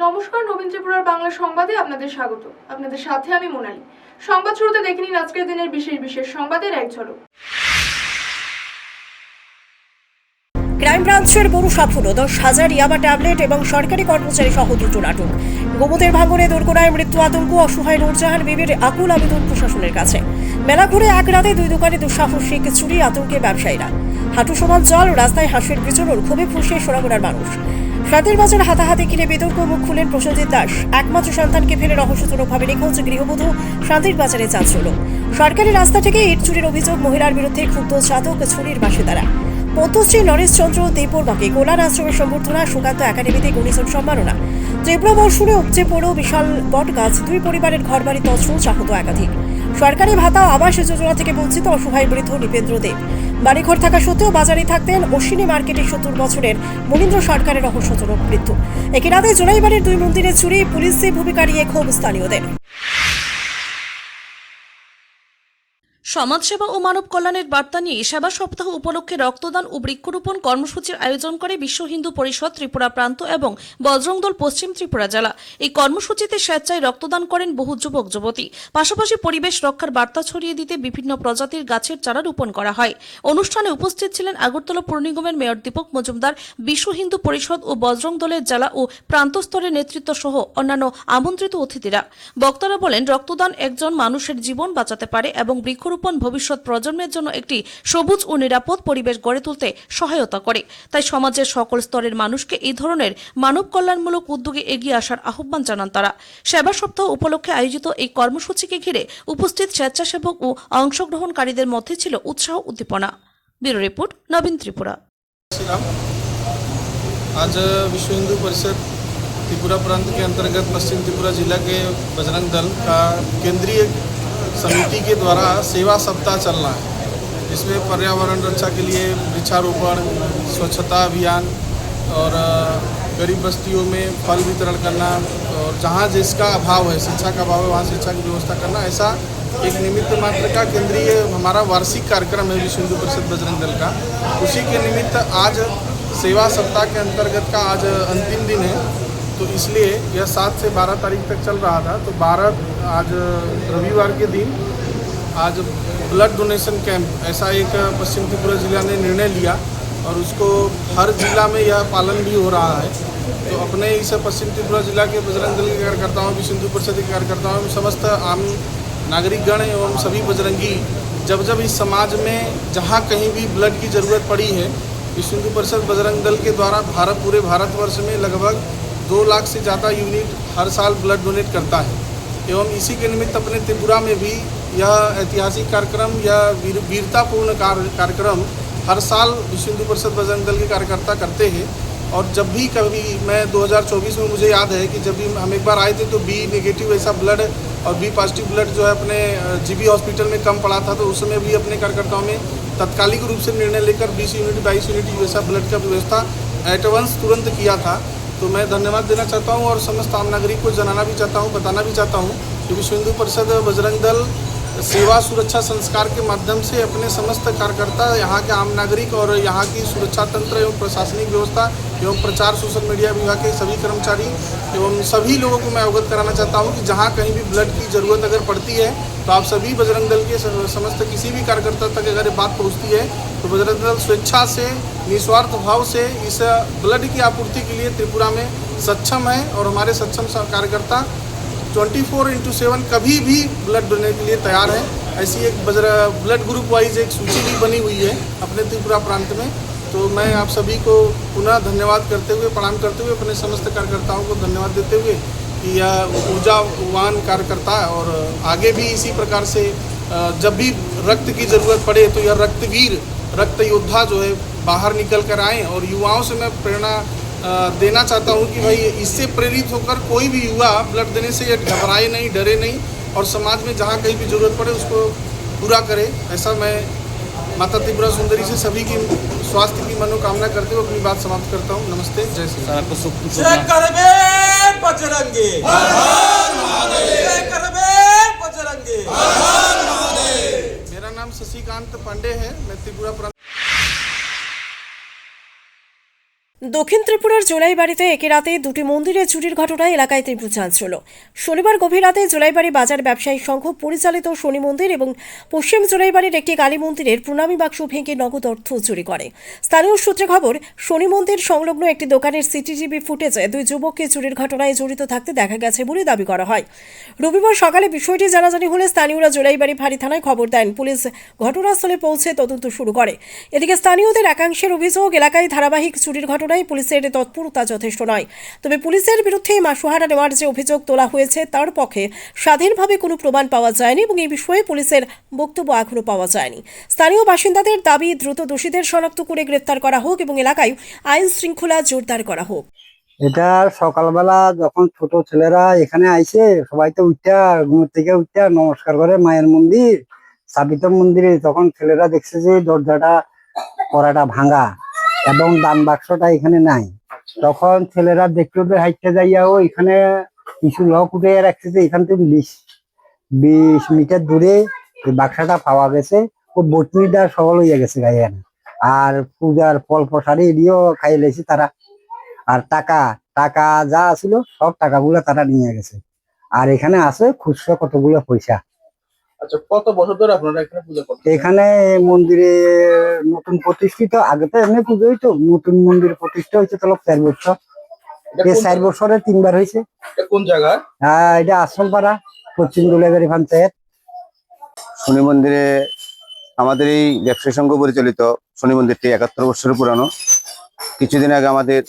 নমস্কার, নবীন ত্রিপুরার বাংলা সংবাদে আপনাদের স্বাগত। আপনাদের সাথে আমি মোনালি। সংবাদ শুরুতে দেখে নিন আজকের দিনের বিশেষ সংবাদের এক ঝলক। ক্রাইম ব্রাঞ্চের বড় সাফল্য, 10,000 ইয়াবা ট্যাবলেট এবং সরকারি কর্মচারী সহ দুটো নাটক। গোমতের ভাঙনে দুর্ঘটনায় মৃত্যু আতঙ্ক, অসহায় নূরজাহান বিবির আকুল আবেদন প্রশাসনের কাছে। মেলা ঘুরে এক রাতে দুই দোকানে দুঃসাহসিক চুরি, আতঙ্কে ব্যবসায়ীরা। হাঁটু সমান জল, রাস্তায় হাঁসের বিচরণ, ক্ষোভে ফুঁসে সোনামুড়ার মানুষ। সাতের বাজার হাতাহাতি কিনে বিতর্ক, মুখ খুলেন প্রসেনজিৎ দাস। একমাত্র সন্তানকে ফেলে রহস্যজনকভাবে নিখোঁজ গৃহবধূ, শান্তির বাজারে চাঞ্চল্য। সরকারি রাস্তা থেকে ইট চুরির অভিযোগ, মহিলার বিরুদ্ধে ক্ষুব্ধ চাতক ছুরির বাসিন্দারা। পদ্মশ্রী নরেশ চন্দ্র দেববর্মাকে কল্যাণ আশ্রমের সম্বর্ধনা, সুকান্ত একাডেমিতে গুণীজন সম্মাননা। তীব্র বর্ষণে উপচে পড়ল বিশাল বট গাছ, দুই পরিবারের ঘরবাড়ি তছরূপ, আহত একাধিক। সরকারি ভাতা আবাস যোজনা থেকে বঞ্চিত অসহায় বৃদ্ধ নৃপেন্দ্র দেব। বাড়িঘর থাকা সত্ত্বেও বাজারে থাকতেন। অশ্বিনী মার্কেটে 70 বছরের মনীন্দ্র সরকারের রহস্যজনক মৃত্যু। একই রাতে জোনাইবাড়ির দুই মন্দিরে চুরি, পুলিশে ভূমিকা নিয়ে ক্ষোভ স্থানীয়দের। সমাজসেবা ও মানব কল্যাণের বার্তা নিয়ে সেবা সপ্তাহ উপলক্ষে রক্তদান ও বৃক্ষরোপণ কর্মসূচির আয়োজন করে বিশ্ব হিন্দু পরিষদ ত্রিপুরা প্রান্ত এবং বজরং দল পশ্চিম ত্রিপুরা জেলা। এই কর্মসূচিতে স্বেচ্ছায় রক্তদান করেন বহু যুবক যুবতী। পাশাপাশি পরিবেশ রক্ষার বার্তা ছড়িয়ে দিতে বিভিন্ন প্রজাতির গাছের চারা রোপণ করা হয়। অনুষ্ঠানে উপস্থিত ছিলেন আগরতলা পৌর নিগমের মেয়র দীপক মজুমদার, বিশ্ব হিন্দু পরিষদ ও বজরং দলের জেলা ও প্রান্ত স্তরের নেতৃত্ব সহ অন্যান্য আমন্ত্রিত অতিথিরা। বক্তারা বলেন, রক্তদান একজন মানুষের জীবন বাঁচাতে পারে এবং বৃক্ষরোপণ ভবিষ্যৎ প্রজন্মের জন্য একটি সবুজ ও নিরাপদ পরিবেশ গড়ে তুলতে সহায়তা করে। তাই সমাজের সকল স্তরের মানুষকে এই ধরনের মানব কল্যাণমূলক উদ্যোগে এগিয়ে আসার আহ্বান জানান তারা। সেবা সপ্তাহ উপলক্ষে আয়োজিত এই কর্মসূচিকে ঘিরে উপস্থিত স্বেচ্ছাসেবক ও অংশগ্রহণকারীদের মধ্যে ছিল উৎসাহ উদ্দীপনা। ব্যুরো রিপোর্ট, নবীন ত্রিপুরা। आज विश्व हिंदू परिषद त्रिपुरा प्रांत के अंतर्गत पश्चिम त्रिपुरा जिला के बजरंग दल का केंद्रीय समिति के द्वारा सेवा सप्ताह चल रहा है। इसमें पर्यावरण रक्षा के लिए वृक्षारोपण, स्वच्छता अभियान और गरीब बस्तियों में फल वितरण करना, और जहाँ जिसका अभाव है, शिक्षा का अभाव है, वहाँ शिक्षा की व्यवस्था करना, ऐसा एक निमित्त मात्र का केंद्रीय हमारा वार्षिक कार्यक्रम है विश्व हिंदू परिषद बजरंग दल का। उसी के निमित्त आज सेवा सप्ताह के अंतर्गत का आज अंतिम दिन है, तो इसलिए यह 7 से 12 तारीख तक चल रहा था। तो 12 आज रविवार के दिन आज ब्लड डोनेशन कैंप ऐसा एक पश्चिम त्रिपुरा जिला ने निर्णय लिया, और उसको हर जिला में यह पालन भी हो रहा है। तो अपने इस पश्चिम त्रिपुरा जिला के बजरंग दल के कार्यकर्ताओं, विश्व हिंदू परिषद के कार्यकर्ताओं एवं समस्त आम नागरिकगण एवं सभी बजरंगी जब जब इस समाज में जहाँ कहीं भी ब्लड की ज़रूरत पड़ी है, विश्व हिंदू परिषद बजरंग दल के द्वारा पूरे भारतवर्ष में लगभग 2 लाख से ज़्यादा यूनिट हर साल ब्लड डोनेट करता है। एवं इसी के निमित्त अपने त्रिपुरा में भी यह ऐतिहासिक कार्यक्रम, यह वीरतापूर्ण कार्यक्रम हर साल विश्व हिंदू परिषद बजरंग दल के कार्यकर्ता करते हैं। और जब भी कभी मैं 2024 में मुझे याद है कि जब भी हम एक बार आए थे तो बी नेगेटिव ऐसा ब्लड और बी पॉजिटिव ब्लड जो है अपने जीबी हॉस्पिटल में कम पड़ा था, तो उस समय भी अपने कार्यकर्ताओं में तत्कालिक रूप से निर्णय लेकर 20 यूनिट 22 यूनिट वैसा ब्लड का व्यवस्था एडवांस तुरंत किया था। तो मैं धन्यवाद देना चाहता हूं और समस्त आम नागरिक को जनाना भी चाहता हूं, बताना भी चाहता हूं कि विश्व हिंदू परिषद बजरंग दल सेवा सुरक्षा संस्कार के माध्यम से अपने समस्त कार्यकर्ता, यहाँ के आम नागरिक और यहाँ की सुरक्षा तंत्र एवं प्रशासनिक व्यवस्था एवं प्रचार सोशल मीडिया विभाग के सभी कर्मचारी एवं सभी लोगों को मैं अवगत कराना चाहता हूँ कि जहाँ कहीं भी ब्लड की ज़रूरत अगर पड़ती है तो आप सभी बजरंग दल के समस्त किसी भी कार्यकर्ता तक अगर ये बात पहुँचती है तो बजरंग दल स्वेच्छा से, निस्वार्थ भाव से इस ब्लड की आपूर्ति के लिए त्रिपुरा में सक्षम है। और हमारे सक्षम कार्यकर्ता 24/7 कभी भी ब्लड देने के लिए तैयार है। ऐसी एक ब्लड ग्रुप वाइज एक सूची भी बनी हुई है अपने त्रिपुरा प्रांत में। तो मैं आप सभी को पुनः धन्यवाद करते हुए, प्रणाम करते हुए, अपने समस्त कार्यकर्ताओं को धन्यवाद देते हुए कि यह ऊर्जावान कार्यकर्ता और आगे भी इसी प्रकार से जब भी रक्त की ज़रूरत पड़े तो यह रक्तवीर, रक्त योद्धा जो है बाहर निकल कर आएँ। और युवाओं से मैं प्रेरणा देना चाहता हूं कि भाई इससे प्रेरित होकर कोई भी युवा ब्लड देने से घबराए नहीं, डरे नहीं, और समाज में जहां कहीं भी जरूरत पड़े उसको पूरा करे। ऐसा मैं माता त्रिपुरा सुंदरी से सभी की स्वास्थ्य की मनोकामना करते हुए अपनी बात समाप्त करता हूं। नमस्ते, जय श्री राम। मेरा नाम शशिकांत पांडे है, मैं त्रिपुरा দক্ষিণ ত্রিপুরার জোলাইবাড়িতে একই রাতে দুটি মন্দিরে চুরির ঘটনায় এলাকায় তীব্র চাঞ্চল্য। শনিবার গভীর রাতে জোলাইবাড়ি বাজার ব্যবসায়ী সংঘ পরিচালিত শনি মন্দির এবং পশ্চিম জোলাইবাড়ির একটি কালী মন্দিরের প্রণামী বাক্স ভেঙে নগদ অর্থ চুরি করে। স্থানীয় সূত্রে খবর, শনি মন্দির সংলগ্ন একটি দোকানের সিসিটিভি ফুটেজে দুই যুবককে চুরির ঘটনায় জড়িত থাকতে দেখা গেছে বলে দাবি করা হয়। রবিবার সকালে বিষয়টি জানাজানি হলে স্থানীয়রা জোলাইবাড়ি ফাঁড়ি থানায় খবর দেন। পুলিশ ঘটনাস্থলে পৌঁছে তদন্ত শুরু করে। এদিকে স্থানীয়দের একাংশের অভিযোগ, এলাকায় ধারাবাহিক চুরির ঘটনায় পুলিশের তৎপরতা যথেষ্ট নয়। তবে পুলিশের বিরুদ্ধে মাসোহারা নেওয়ার যে অভিযোগ তোলা হয়েছে তার পক্ষে স্বাধীনভাবে কোনো প্রমাণ পাওয়া যায়নি এবং এই বিষয়ে পুলিশের বক্তব্য এখনো পাওয়া যায়নি। স্থানীয় বাসিন্দাদের দাবি, দ্রুত দোষীদের শনাক্ত করে গ্রেফতার করা হোক এবং এলাকায় আইন শৃঙ্খলা জোরদার করা হোক। এটা সকালবেলা যখন ছোট ছেলেরা এখানে আইছে, সবাই তো উঠা ঘুম থেকে উঠা নমস্কার করে মায়ের মন্দির সাবিত মন্দিরে, তখন ছেলেরা দেখছে যে দরজাটা কড়াটা ভাঙা এবং দান বাক্সটা এখানে নাই। তখন ছেলেরা দেখলো যে হাইটটা যাইয়াও এখানে কিছু লোক উঠে রাখছে যে এখান থেকে 20 মিটার দূরে এই বাক্সটা পাওয়া গেছে। ও বটনিটা সবল হইয়া গেছে গায়ে, আর পূজার ফল প্রসাদে এদিও খাই লেছে তারা। আর টাকা যা ছিল সব টাকাগুলো তারা নিয়ে গেছে। আর এখানে আছে খুচরো কতগুলো পয়সা। আচ্ছা, কত বছর ধরে আপনারা এখানে পূজা করছেন? এখানে মন্দিরে নতুন প্রতিষ্ঠিত, আগে তো এমনি পুজো হইতো, নতুন মন্দির প্রতিষ্ঠা হয়েছে তো 4 বছর। এই 4 বছরে 3 বার হয়েছে। এটা কোন জায়গা? এটা আশ্রমপাড়া, পশ্চিম দুলাইবাড়ি পঞ্চায়েত। শনি মন্দিরে আমাদের এই ব্যবসায়ী সংঘ পরিচালিত শনি মন্দিরটি 71 বছরের পুরানো। কিছুদিন আগে আমাদের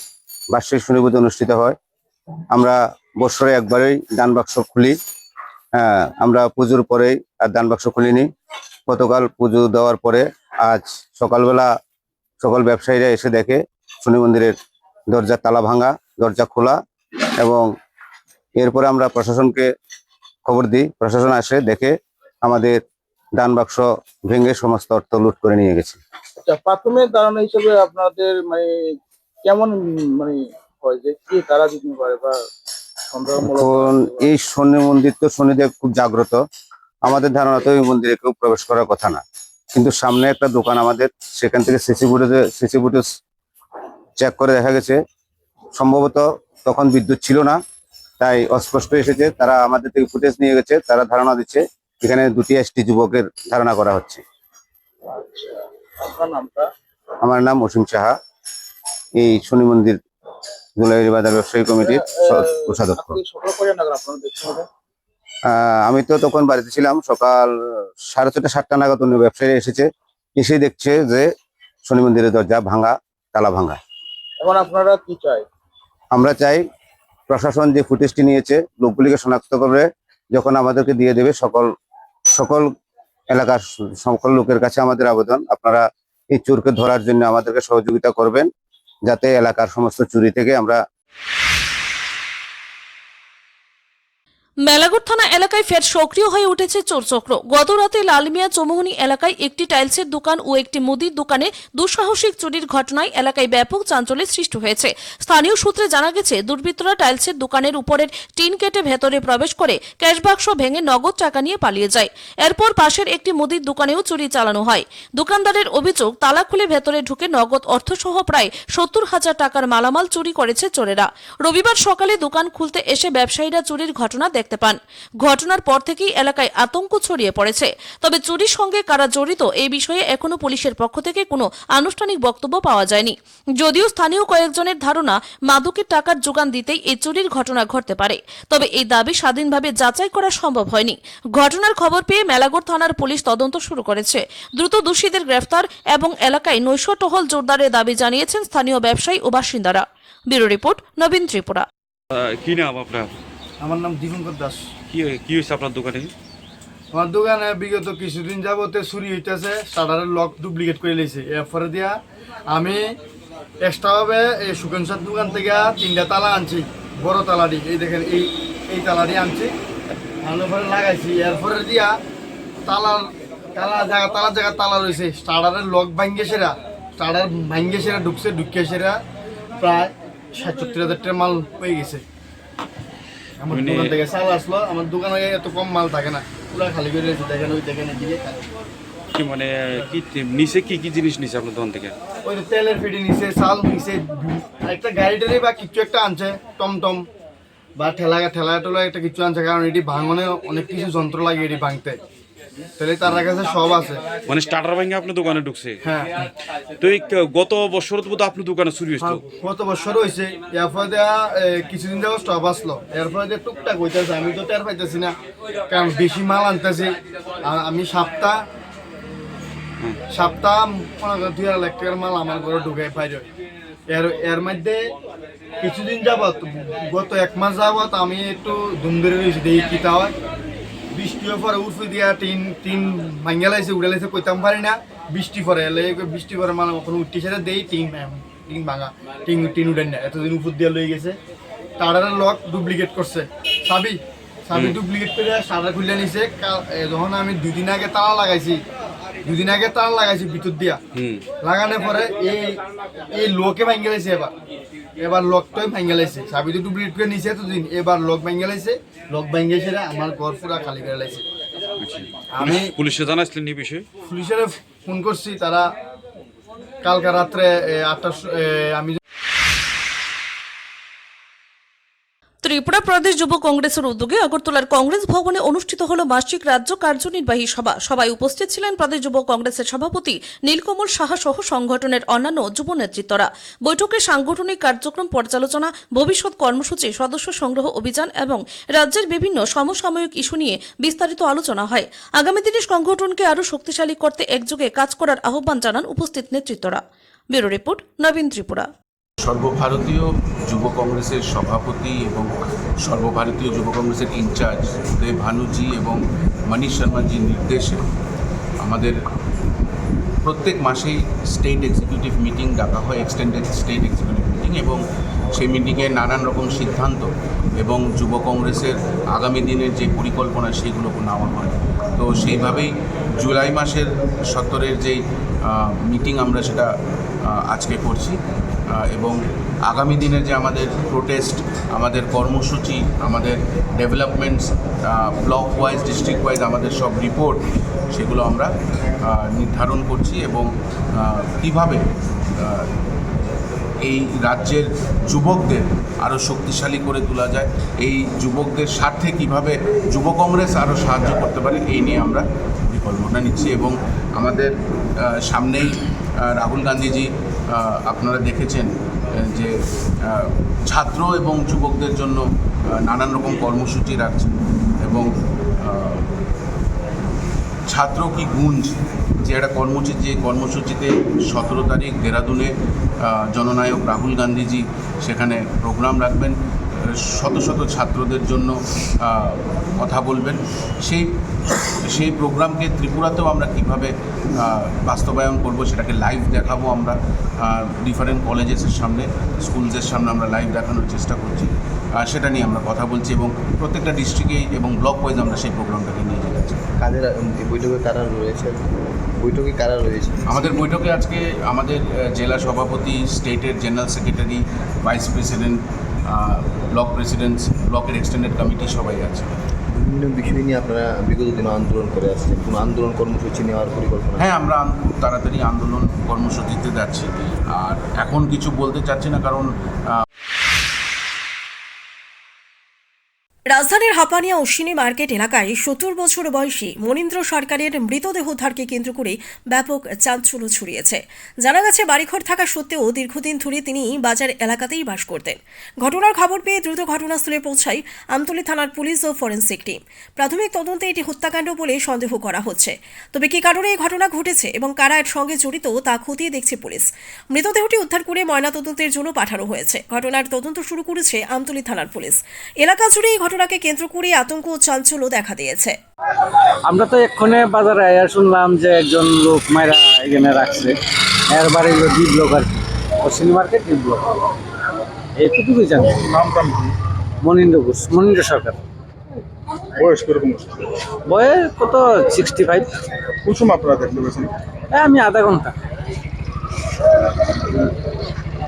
বার্ষিক শনি পুজো অনুষ্ঠিত হয়। আমরা বছরে একবারই দান বাক্স খুলি। আমরা পুজোর পরেই আর দান বাক্স খুলিনি। গতকাল পুজো দেওয়ার পরে আজ সকালবেলা সকল ব্যবসায়ীরা এসে দেখে শনি মন্দিরের দরজা তালা ভাঙা, দরজা খোলা, এবং এরপরে আমরা প্রশাসনকে খবর দিই। প্রশাসন আসে দেখে আমাদের দান বাক্স ভেঙে সমস্ত অর্থ লুট করে নিয়ে গেছে। আচ্ছা, প্রাথমিক ধারণা হিসেবে আপনাদের কেমন হয় যে কি তারা দিতে পারে বা সন্দেহমূলক? এখন এই শনি মন্দির তো শনিদেব খুব জাগ্রত, আমাদের ধারণা তো এই মন্দিরে কেউ প্রবেশ করার কথা না। কিন্তু সামনে একটা দোকান আমাদের, সেখান থেকে সিসি ফুটেজ চেক করে দেখা গেছে সম্ভবত তখন বিদ্যুৎ ছিল না, তাই অস্পষ্ট এসেছে। তারা আমাদের থেকে ফুটেজ নিয়ে গেছে। তারা ধারণা দিচ্ছে এখানে 2টি এসটি যুবকের ধারণা করা হচ্ছে। আচ্ছা, আপনার নামটা? আমার নাম অসীম সাহা, এই শনি মন্দির জোলাইবাড়ি বাজার ব্যবসায়ী কমিটির কোষাধ্যক্ষ। আপনি সকাল করেন না আপনারা দেখতে হবে? আমি তো তখন বাড়িতে ছিলাম। সকাল 6:30 7টা নাগাদ অন্য ব্যবসায়ী এসেছে, এসে দেখছে যে শনি মন্দিরের দরজা ভাঙা, তালা ভাঙা। এখন আপনারা কি চাই? আমরা চাই প্রশাসন যে ফুটেজটি নিয়েছে লোকগুলিকে শনাক্ত করে যখন আমাদেরকে দিয়ে দেবে, সকল এলাকার সকল লোকের কাছে আমাদের আবেদন, আপনারা এই চোরকে ধরার জন্য আমাদেরকে সহযোগিতা করবেন, যাতে এলাকার সমস্ত চুরি থেকে আমরা। মেলাঘর থানা এলাকায় ফের সক্রিয় হয়ে উঠেছে চোরচক্র। গত রাতে লালমিয়া চৌমুহনী এলাকায় একটি টাইলসের দোকান ও একটি মুদির দোকানে দুঃসাহসিক চুরির ঘটনায় এলাকায় ব্যাপক চাঞ্চল্যের সৃষ্টি হয়েছে। স্থানীয় সূত্রে জানা গেছে, দুর্বৃত্তরা টাইলসের দোকানের উপরের টিন কেটে ভেতরে প্রবেশ করে ক্যাশ বাক্স ভেঙে নগদ টাকা নিয়ে পালিয়ে যায়। এরপর পাশের একটি মুদির দোকানেও চুরি চালানো হয়। দোকানদারের অভিযোগ, তালা খুলে ভেতরে ঢুকে নগদ অর্থসহ প্রায় 70,000 টাকার মালামাল চুরি করেছে চোরেরা। রবিবার সকালে দোকান খুলতে এসে ব্যবসায়ীরা চুরির ঘটনা দেখতে পান। ঘটনার পর থেকেই এলাকায় আতঙ্ক ছড়িয়ে পড়েছে। তবে চুরির সঙ্গে কারা জড়িত এই বিষয়ে এখনো পুলিশের পক্ষ থেকে কোনো আনুষ্ঠানিক বক্তব্য পাওয়া যায়নি। যদিও স্থানীয় কয়েকজনের ধারণা, মাদকের টাকার যোগান দিতেই এই চুরির ঘটনা ঘটতে পারে। তবে এই দাবি স্বাধীনভাবে যাচাই করা সম্ভব হয়নি। ঘটনার খবর পেয়ে মেলাঘর থানার পুলিশ তদন্ত শুরু করেছে। দ্রুত দোষীদের গ্রেফতার এবং এলাকায় নৈশ টহল জোরদারের দাবি জানিয়েছেন স্থানীয় ব্যবসায়ী ও বাসিন্দারা। ব্যুরো রিপোর্ট, নবীন ত্রিপুরা। কি নাম আপনার? আমার নাম দীপঙ্কর দাস। কি হয়েছে আপনার দোকানে? আমার দোকানে বিগত কিছুদিন যাবতে চুরি হইতেছে, শাটারের লক ডুপ্লিকেট করে লেছে। এরপরে দিয়া আমি এক্সট্রাভাবে এই সুকেন্সার দোকান থেকে 3টা তালা আনছি, বড় তালাটি। এই দেখেন, এই তালাটি আনছি, আনার পরে লাগাইছি। এরপরে দিয়া তালার জায়গা তালা রয়েছে। শাটারের লক ভাঙ্গে সেরা, শাটার ভাঙ্গে সেরা ঢুকছে, ঢুকিয়ে সেরা প্রায় 70,000 টাকা মাল পেয়ে গেছে। আমার দোকান থেকে চাল আসলো, আমার দোকানে এত কম মাল থাকে না, পুরো খালি করে রয়েছে। দেখেন, ওই দেখেন, এদিকে কি মানে কি নিচে কি কি জিনিস নিছে আপনার দোকান থেকে? ওই যে তেলের ফিটি নিচে, চাল নিচে, একটা গাড়ি টাড়ি বা কিছু একটা আনছে, টমটম বা ঠেলা টোলা একটা কিছু আনছে, কারণ এটি ভাঙনে অনেক কিছু যন্ত্র লাগে এটি ভাঙতে, তাহলে তার কাছে সব আছে। মানে স্টার্টার ভেঙে আপনার দোকানে ঢুকছে? হ্যাঁ। তো এই গত বছর তো আপনার দোকানে চুরি হয়েছিল? গত বছর হয়েছে, এরপরে দেওয়া কিছুদিন যাবো স্টপ আসলো, এরপরে দিয়ে টুকটাক হইতেছে, আমি তো টের পাইতেছি না, কারণ বেশি মাল আনতেছি। আমি সপ্তাহ 2.5 লাখ টাকার মাল আমার ঘরে ঢুকে বাইরে। এর মধ্যে কিছুদিন যাবত, গত 1 মাস যাবত আমি একটু ধুম ধরে রয়েছি, দেখি কিতা হয়। বৃষ্টিও পরে উঠে দিয়া টিন ভাঙ্গা লাইছে, উড়ে লাইছে, কইতাম পারি না। বৃষ্টি পরে বৃষ্টি পরে মানে ওখানে উঠতে সেটা দেই টিন ভাঙা, টিন উঠেন না, এতদিন উপর দিয়ে লই গেছে। টাড়ারের লক ডুপ্লিকেট করছে, চাবি ডুপ্লিকেট করে শাটার খুলে নিছে। যখন আমি 2 দিন আগে তালা লাগাইছি ভিতর দিয়া, লাগানোর পরে এই লোকে ভাঙ্গে লাইছে। এবার লকটাই ভাঙ্গে লাইছে, চাবি তো ডুপ্লিকেট করে নিছে এতদিন, এবার লক ভাঙ্গে লাইছে। লক ভাঙ্গে সেটা আমার ঘর পুরা খালি করে লাইছে। আমি পুলিশে জানাইছিলেন এই বিষয়ে? পুলিশের ফোন করছি, তারা কালকে রাত্রে 8টার আমি ত্রিপুরা প্রদেশ যুব কংগ্রেসের উদ্যোগে আগরতলার কংগ্রেস ভবনে অনুষ্ঠিত হলো মাসিক রাজ্য কার্যনির্বাহী সভা। সভায় উপস্থিত ছিলেন প্রদেশ যুব কংগ্রেসের সভাপতি নীলকমল সাহা সহ সংগঠনের অন্যান্য যুব নেতৃত্বরা। বৈঠকে সাংগঠনিক কার্যক্রম পর্যালোচনা, ভবিষ্যৎ কর্মসূচি, সদস্য সংগ্রহ অভিযান এবং রাজ্যের বিভিন্ন সমসাময়িক ইস্যু নিয়ে বিস্তারিত আলোচনা হয়। আগামী দিনে সংগঠনকে আরও শক্তিশালী করতে একযোগে কাজ করার আহ্বান জানান উপস্থিত নেতৃত্বরা। ব্যুরো রিপোর্ট, নবীন ত্রিপুরা। সর্বভারতীয় যুব কংগ্রেসের সভাপতি এবং সর্বভারতীয় যুব কংগ্রেসের ইনচার্জ দেব ভানুজি এবং মনীষ শর্মাজির নির্দেশে আমাদের প্রত্যেক মাসেই স্টেট এক্সিকিউটিভ মিটিং ডাকা হয়, এক্সটেন্ডেড স্টেট এক্সিকিউটিভ মিটিং, এবং সেই মিটিংয়ে নানান রকম সিদ্ধান্ত এবং যুব কংগ্রেসের আগামী দিনের যে পরিকল্পনা সেগুলো নেওয়া হয়। তো সেইভাবেই জুলাই মাসের 17-এর যেই মিটিং আমরা সেটা আজকে করছি, এবং আগামী দিনের যে আমাদের প্রোটেস্ট, আমাদের কর্মসূচি, আমাদের developments, block wise, district wise আমাদের সব রিপোর্ট, সেগুলো আমরা নির্ধারণ করছি, এবং কীভাবে এই রাজ্যের যুবকদের আরও শক্তিশালী করে তোলা যায়, এই যুবকদের স্বার্থে কীভাবে যুব কংগ্রেস আরও সাহায্য করতে পারে, এই নিয়ে আমরা পরিকল্পনা নিচ্ছি। এবং আমাদের সামনেই রাহুল গান্ধীজি, আপনারা দেখেছেন যে ছাত্র এবং যুবকদের জন্য নানান রকম কর্মসূচি রাখছেন, এবং ছাত্র কি গুঞ্জ যে একটা কর্মসূচিতে 17 তারিখ দেরাদুনে জননায়ক রাহুল গান্ধীজি সেখানে প্রোগ্রাম রাখবেন, শত শত ছাত্রদের জন্য কথা বলবেন। সেই প্রোগ্রামকে ত্রিপুরাতেও আমরা কীভাবে বাস্তবায়ন করব সেটাকে লাইভ দেখাবো। আমরা ডিফারেন্ট কলেজেসের সামনে, স্কুলসের সামনে আমরা লাইভ দেখানোর চেষ্টা করছি, সেটা নিয়ে আমরা কথা বলছি, এবং প্রত্যেকটা ডিস্ট্রিক্টে এবং ব্লক ওয়াইজ আমরা সেই প্রোগ্রামটাকে নিয়ে যাচ্ছি। কাদের বৈঠকে কারা রয়েছে? আমাদের বৈঠকে আজকে আমাদের জেলা সভাপতি, স্টেটের general secretary, vice president, block president, ব্লকের এক্সটেন্ডেড কমিটি সবাই আছে। বিভিন্ন বিষয় নিয়ে আপনারা বিগত দিনে আন্দোলন করে আসছেন, কোনো আন্দোলন কর্মসূচি নেওয়ার পরিকল্পনা? হ্যাঁ, আমরা খুব তাড়াতাড়ি আন্দোলন কর্মসূচিতে যাচ্ছি, আর এখন কিছু বলতে চাচ্ছি না, কারণ রাজধানীর হাপানিয়া অশ্বিনী মার্কেট এলাকায় 70 বছর বয়সী মনীন্দ্র সরকারের মৃতদেহ উদ্ধারকে কেন্দ্র করে ব্যাপক চাঞ্চল্য ছড়িয়েছে। জানা গেছে, বাড়িঘর থাকা সত্ত্বেও দীর্ঘদিন ধরে তিনি বাজার এলাকাতেই বাস করতেন। ঘটনার খবর পেয়ে দ্রুত ঘটনাস্থলে পৌঁছায় আমতলী থানার পুলিশ ও ফরেনসিক টিম। প্রাথমিক তদন্তে এটি হত্যাকাণ্ড বলে সন্দেহ করা হচ্ছে। তবে কী কারণে এই ঘটনা ঘটেছে এবং কারা এর সঙ্গে জড়িত তা খতিয়ে দেখছে পুলিশ। মৃতদেহটি উদ্ধার করে ময়নাতদন্তের জন্য পাঠানো হয়েছে। ঘটনার তদন্ত শুরু করেছে আমতলী থানার পুলিশ। এলাকা জুড়ে ঘটনাকে কেন্দ্র করে আতঙ্ক ও চাঞ্চল্য দেখা দিয়েছে। আমরা তো এক্ষণে বাজারে আয়া শুনলাম যে একজন লোক মাইরা এখানে রাখছে, এর বাড়ি হলো ডি ব্লক, আর কি অশ্বিনী মার্কেট ডি ব্লক, এইটুকুই জানি। নামটা মনীন্দ্র সরকার। বয়স কিরকম? বয়স কত 65। কোন সময় আপনারা দেখতে পেয়েছেন? আমি আধা ঘন্টা।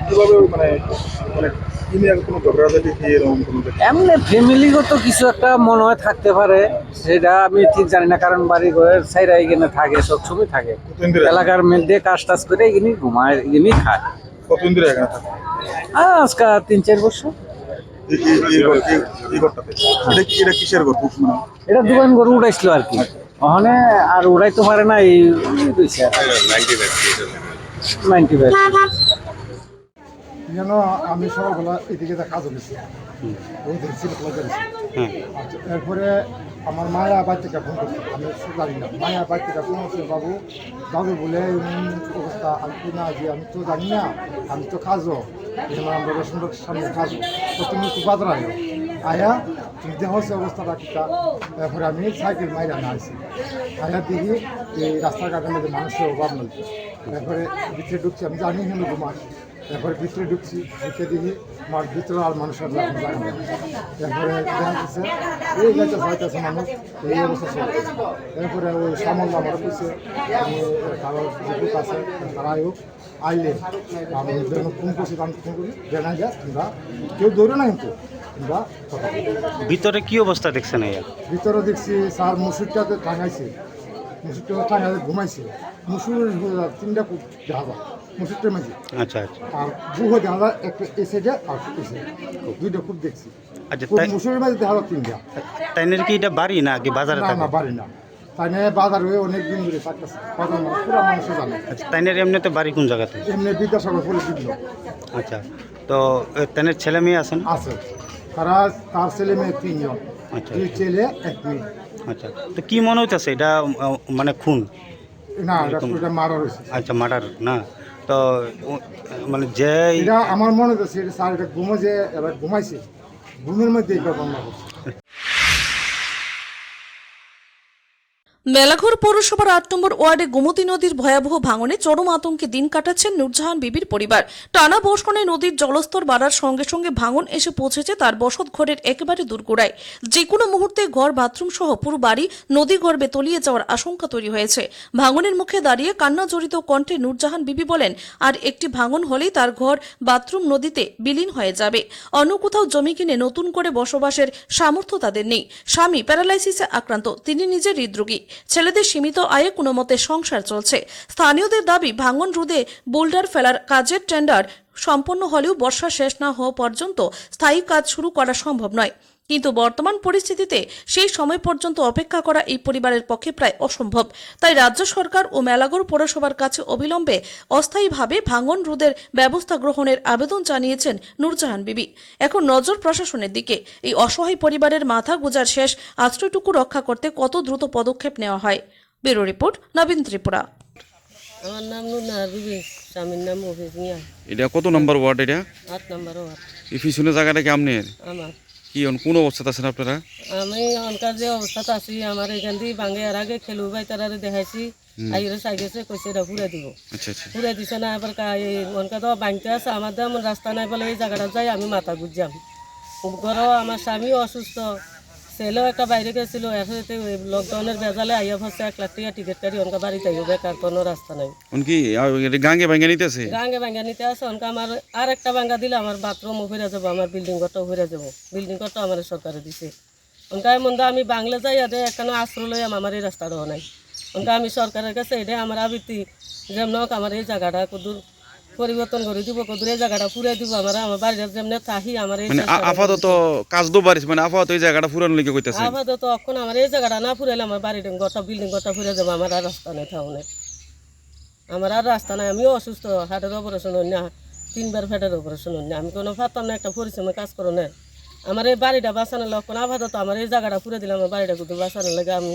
কিভাবে মানে কি কি নিয়ে কোনো ঝগড়াঝাটি কি এরকম কোনো এমনি ফ্যামিলিগত কিছু একটা মনে হয় থাকতে পারে, সেটা আমি ঠিক জানি না, কারণ বাড়ি ঘরের সাইরা এখানে থাকে, সবসময় থাকে কতদিন ধরে এলাকার মধ্যে কাজ টাজ করে এখানে ঘুমায়, এখানে খায়। কতদিন ধরে এখানে থাকে? আজকে 3-4 বছর। এই ঘরটাতে এটা কিসের ঘর? এটা দোকান করে উড়াইছিল আর কি, ওখানে আর উড়াইতে পারে না, এই 95। যেন আমি সকালবেলা এদিকে কাজ হয়েছি, ওই ধরছি এরপরে আমার মায়া বাড়ি থেকে ফোন করছে, আমি জানি না, মায়া বাড়ি থেকে ফোন করছে, বাবু দাদু বলে এমন অবস্থা, আমি তো না যে আমি তো জানি না, আমি তো কাজও আমরা রেশনের সামনে কাজও, তো তুমি একটু বাজার আয়া তুমি দেখা হচ্ছে অবস্থাটা কিটা। তারপরে আমি সাইকেল মাইরা না আসি, আয়া দেখি এই রাস্তাঘাটের মধ্যে মানুষের অভাব নেই। তারপরে ভিতরে ঢুকছি, আমি জানি কেন ঘুমাস, তারপরে ভিতরে ঢুকছি, ঢুকে দেখি আমার ভিতরে আর মানুষের যায় না। তারপরে দেখা যাচ্ছে এই গাছে হয়তেছে মানুষ, এই অবস্থা চলছে। তারপরে ওই সামান্য আমার কাছে কারো যে আছে তারাও আইলে আমি ফোন করছি, আমি ফোন করি জানা যায় তোমরা কেউ দৌড়ে না, কিন্তু তোমরা কথা ভিতরে কি অবস্থা দেখছেন? ভিতরে দেখছি স্যার মুসুরটাতে টাঙাইছে, মুসুরটা টাঙাইছে ঘুমাইছে, মুসুর 3টা কূপ দেখা যায় মুসুরটার মাঝে। আচ্ছা আচ্ছা। আর গুহো দেখা যায় একটা এই সাইডে আর এই সাইডে 2টা কূপ দেখছি। আচ্ছা, মুসুরের মাঝে দেখা যায় 3টা। তাইনের কি এটা বাড়ি না কি বাজারে না থাকে? না, বাড়ি না, তাই নিয়ে বাজার হয়ে অনেক দিন ধরে থাকতেছে, কত পুরো মানুষ জানে। আচ্ছা, তাইনের এমনিতে বাড়ি কোন জায়গাতে? এমনি বিদ্যাসাগর বলে দিল। আচ্ছা, তো তাইনের ছেলে মেয়ে আছেন? আছে, তারা তার ছেলে মেয়ে 3 জন, আচ্ছা 2 ছেলে 1 মেয়ে। আচ্ছা, তো কি মনে হইতেছে এটা মানে খুন? না, এটা মারা রয়েছে। আচ্ছা, মার্ডার না, তো মানে যে এটা আমার মনে হচ্ছে এটা স্যার এটা ঘুমো যে এবার ঘুমাইছে, ঘুমের মধ্যে এটা বন্ধ করছে। মেলাঘর পৌরসভার 8 নম্বর ওয়ার্ডে গোমতী নদীর ভয়াবহ ভাঙনে চরম আতঙ্কে দিন কাটাচ্ছেন নূরজাহান বিবির পরিবার। টানা বর্ষণে নদীর জলস্তর বাড়ার সঙ্গে সঙ্গে ভাঙন এসে পৌঁছেছে তার বসত ঘরের একেবারে দূরগোড়ায়। যে কোনো মুহূর্তে ঘর বাথরুম সহ পুরো বাড়ি নদী গর্ভে তলিয়ে যাওয়ার আশঙ্কা তৈরি হয়েছে। ভাঙনের মুখে দাঁড়িয়ে কান্না জড়িত কণ্ঠে নূরজাহান বিবি বলেন, আর একটি ভাঙন হলেই তার ঘর বাথরুম নদীতে বিলীন হয়ে যাবে। অন্য কোথাও জমি কিনে নতুন করে বসবাসের সামর্থ্য তাদের নেই। স্বামী প্যারালাইসিসে আক্রান্ত, তিনি নিজে হৃদরোগী। ছেলেদের সীমিত আয়ে কোনো মতে সংসার চলছে। স্থানীয়দের দাবি, ভাঙন রোধে বোল্ডার ফেলার কাজের টেন্ডার সম্পন্ন হলেও বর্ষা শেষ না হওয়া পর্যন্ত স্থায়ী কাজ শুরু করা সম্ভব নয়। কিন্তু বর্তমান পরিস্থিতিতে সেই সময় পর্যন্ত অপেক্ষা করা এই পরিবারের পক্ষে প্রায় অসম্ভব। তাই রাজ্য সরকার ও মেলাঘর পৌরসভার কাছে অবিলম্বে অস্থায়ীভাবে ভাঙন রোধের ব্যবস্থা গ্রহণের আবেদন জানিয়েছেন নূরজাহান বিবি। এখন নজর প্রশাসনের দিকে। এই অসহায় পরিবারের মাথা গোঁজার শেষ আশ্রয়টুকু রক্ষা করতে কত দ্রুত পদক্ষেপ নেওয়া হয়। ব্যুরো রিপোর্ট, নবীন ত্রিপুরা। আমার নাম নুরজাহান বিবি, স্বামীর নাম অভিজ মিয়া। এটা কত নম্বর ওয়ার্ড? এটা 8 নম্বর ওয়ার্ড। এই পিছনে জায়গাটা কি আপনার? আমার কি কোন অবস্থাতে আছেন আপনারা? আমি অনকার যে অবস্থাতে আছি, আমার এখান দিয়ে ভাঙে আর আগে খেলু ভাই তারা দেখাইছি, আইরে চাইগেছে কইছে এটা ঘুরে দিব। আচ্ছা আচ্ছা। ঘুরে দিছে না, আবার অনকা তো ভাঙতে আছে, আমার তেমন রাস্তা নাই বলে এই জায়গাটা যাই আমি মাথা গুজাম। ঘরও আমার স্বামীও অসুস্থ, ছেলেও একটা বাইরে গেছিল, একসাথে লকডাউনের বেজালে আইয়া ফসে 1 লাখ টাকা টিকিট কাটি অনকা বাড়িতে আইব, বেকার কোনো রাস্তা নাই। উনকি গাঙ্গে ভাঙ্গে নিতেছে? গাঙ্গে ভাঙ্গা নিতে আছে, অনকা আমার আর একটা ভাঙ্গা দিলে আমার বাথরুম ঘুরে যাবো, আমার বিল্ডিং ঘরটাও ঘুরে যাবো। বিল্ডিং ঘরটা আমার সরকারে দিছে। অনকা মন্দা আমি বাংলা যাই আদে এখানে আশ্রয় লই আমার এই রাস্তাটাও নাই। অনকা আমি সরকারের কাছে এটা আমার আবৃত্তি, যেমন আমার এই জায়গাটা কদূর পরিবর্তন করে দিব, কদূর এই জায়গাটা পুরে দিব, আমার বাড়িটা যেমন থাকি আমার এই আপাতত কাজ তো বাড়িছে, মানে আপাতত এই জায়গাটা পুরানো লিখে কইতাছে। আপাতত এখন আমার এই জায়গাটা না ফুরাইলে আমার বাড়িটা ঘরটা বিল্ডিং ঘরটা ফুরে যাবো, আমার আর রাস্তা নেই থাউনের, আমার আর রাস্তা নাই। আমিও অসুস্থ, হার্টের অপারেশন হই না, 3বার ফ্যাটের অপারেশন হই না, আমি কোনো পারতাম না একটা পরিশ্রমে কাজ করো না। আমার এই বাড়িটা বাঁচানোর লক্ষণ আপাতত আমার এই জায়গাটা ফুরে দিলে আমার বাড়িটা কিন্তু বাঁচানোর লাগে আমি।